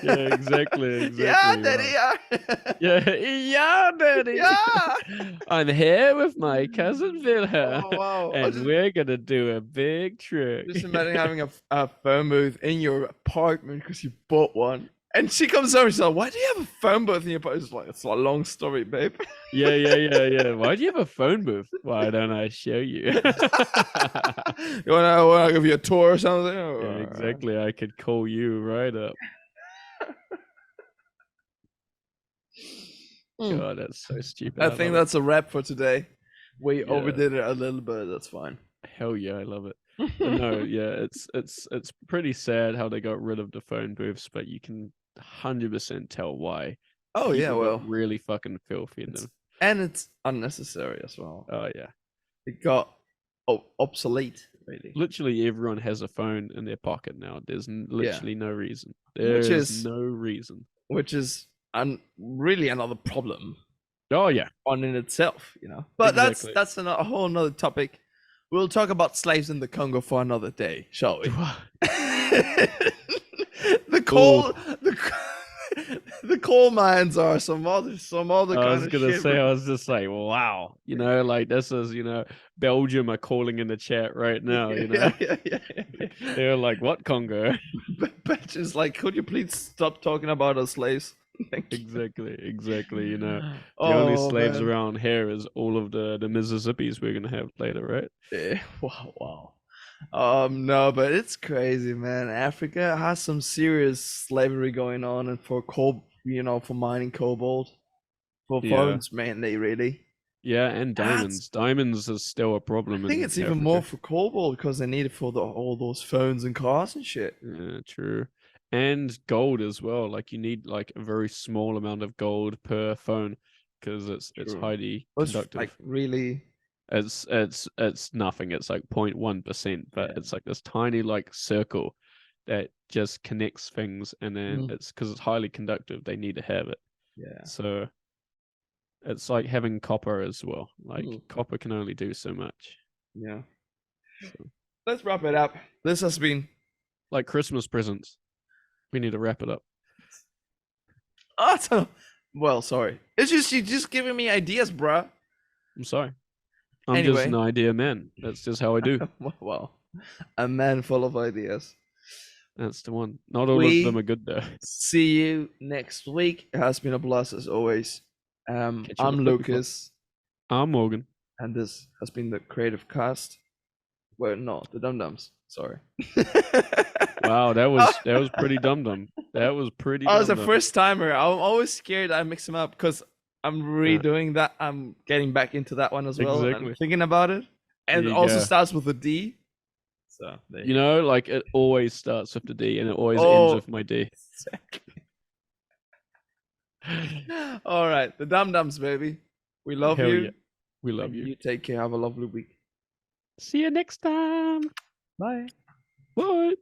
Speaker 2: Yeah, exactly,
Speaker 1: Yeah,
Speaker 2: exactly.
Speaker 1: daddy. Yeah.
Speaker 2: Yeah, yeah, Daddy.
Speaker 1: Yeah.
Speaker 2: I'm here with my cousin Wilhelm,
Speaker 1: Oh wow.
Speaker 2: and we're gonna do a big trick.
Speaker 1: Just imagine having a phone booth in your apartment because you bought one. And she comes over and she's like, why do you have a phone booth in your apartment? It's like, it's a long story, babe.
Speaker 2: Yeah, yeah, yeah, yeah. Why do you have a phone booth? Why don't I show you?
Speaker 1: You wanna give you a tour or something?
Speaker 2: Yeah,
Speaker 1: Or...
Speaker 2: exactly. I could call you right up.
Speaker 1: Hmm.
Speaker 2: God, that's so stupid.
Speaker 1: I
Speaker 2: I
Speaker 1: think
Speaker 2: love it.
Speaker 1: that's a wrap for today. We
Speaker 2: Yeah,
Speaker 1: overdid it a little bit. That's fine.
Speaker 2: hell yeah, I love it. But no, yeah, it's pretty sad how they got rid of the phone booths, but you can 100% tell why.
Speaker 1: Oh yeah,
Speaker 2: People got
Speaker 1: well,
Speaker 2: really fucking filthy in
Speaker 1: it's
Speaker 2: them.
Speaker 1: and it's unnecessary as well.
Speaker 2: Oh yeah.
Speaker 1: It got obsolete, really.
Speaker 2: Literally everyone has a phone in their pocket now. There's
Speaker 1: Yeah,
Speaker 2: literally no reason.
Speaker 1: which
Speaker 2: There's
Speaker 1: is
Speaker 2: no reason.
Speaker 1: really another problem
Speaker 2: Oh yeah,
Speaker 1: on in itself, you know. But
Speaker 2: exactly.
Speaker 1: that's a whole another topic. We'll talk about slaves in the Congo for another day, shall we? the
Speaker 2: Oh,
Speaker 1: coal the the coal mines are some other
Speaker 2: I
Speaker 1: kind
Speaker 2: was
Speaker 1: of
Speaker 2: gonna
Speaker 1: shit,
Speaker 2: say,
Speaker 1: bro.
Speaker 2: I was just like, wow, like this is, Belgium are calling in the chat right now,
Speaker 1: Yeah, yeah, yeah,
Speaker 2: like
Speaker 1: yeah.
Speaker 2: they're like, what Congo?
Speaker 1: Batch is like, could you please stop talking about our slaves? Thank you.
Speaker 2: Exactly, exactly. The only
Speaker 1: Oh
Speaker 2: slaves
Speaker 1: man.
Speaker 2: around here is all of the Mississippis we're gonna have later, right?
Speaker 1: Yeah, wow, wow. No, but it's crazy, man. Africa has some serious slavery going on, and for for mining cobalt, for
Speaker 2: Yeah,
Speaker 1: phones mainly, really.
Speaker 2: yeah, and
Speaker 1: That's
Speaker 2: diamonds. Diamonds is still a
Speaker 1: I
Speaker 2: problem
Speaker 1: think
Speaker 2: in
Speaker 1: it's even more
Speaker 2: Africa.
Speaker 1: for cobalt because they need it for all those phones and cars and shit.
Speaker 2: Yeah, true. And gold as well. Like you need like a very small amount of gold per phone because it's
Speaker 1: True.
Speaker 2: highly
Speaker 1: It's like
Speaker 2: conductive.
Speaker 1: really,
Speaker 2: It's nothing. It's like 0.1%, but
Speaker 1: yeah.
Speaker 2: it's like this tiny like circle that just connects things, and then
Speaker 1: Mm,
Speaker 2: it's because it's highly conductive. They need to have it.
Speaker 1: yeah.
Speaker 2: So it's like having copper as well. Like
Speaker 1: Mm,
Speaker 2: copper can only do so much.
Speaker 1: yeah.
Speaker 2: So
Speaker 1: Let's wrap it up. This has been
Speaker 2: like Christmas presents. We need to wrap it up.
Speaker 1: awesome. Well, sorry. It's just you just giving me ideas, bruh.
Speaker 2: I'm sorry. I'm just an
Speaker 1: Anyway,
Speaker 2: idea man. That's just how I do.
Speaker 1: well, a man full of ideas.
Speaker 2: That's the one. Not all of them
Speaker 1: We
Speaker 2: are good though.
Speaker 1: see you next week. It has been a blast as always.
Speaker 2: Catch you
Speaker 1: I'm
Speaker 2: next week, people.
Speaker 1: Lucas,
Speaker 2: I'm Morgan.
Speaker 1: and this has been the Creative Cast. Well, no, the Dum Dums. Sorry.
Speaker 2: Wow, that was pretty dum. That was pretty
Speaker 1: I was a
Speaker 2: dum.
Speaker 1: first timer. I'm always scared I mix them up because I'm
Speaker 2: Yeah,
Speaker 1: redoing that. I'm getting back into that one as well and
Speaker 2: exactly.
Speaker 1: thinking about it.
Speaker 2: There
Speaker 1: And it
Speaker 2: you
Speaker 1: also
Speaker 2: go.
Speaker 1: starts with a D. So there
Speaker 2: You
Speaker 1: you go.
Speaker 2: know, like it always starts with the D and it always ends
Speaker 1: Oh,
Speaker 2: with my D.
Speaker 1: exactly. All right, the Dum Dums, baby. We love
Speaker 2: Hell yeah.
Speaker 1: you,
Speaker 2: We love
Speaker 1: and
Speaker 2: you.
Speaker 1: you take care. Have a lovely week.
Speaker 2: See you next time.
Speaker 1: Bye.
Speaker 2: Bye.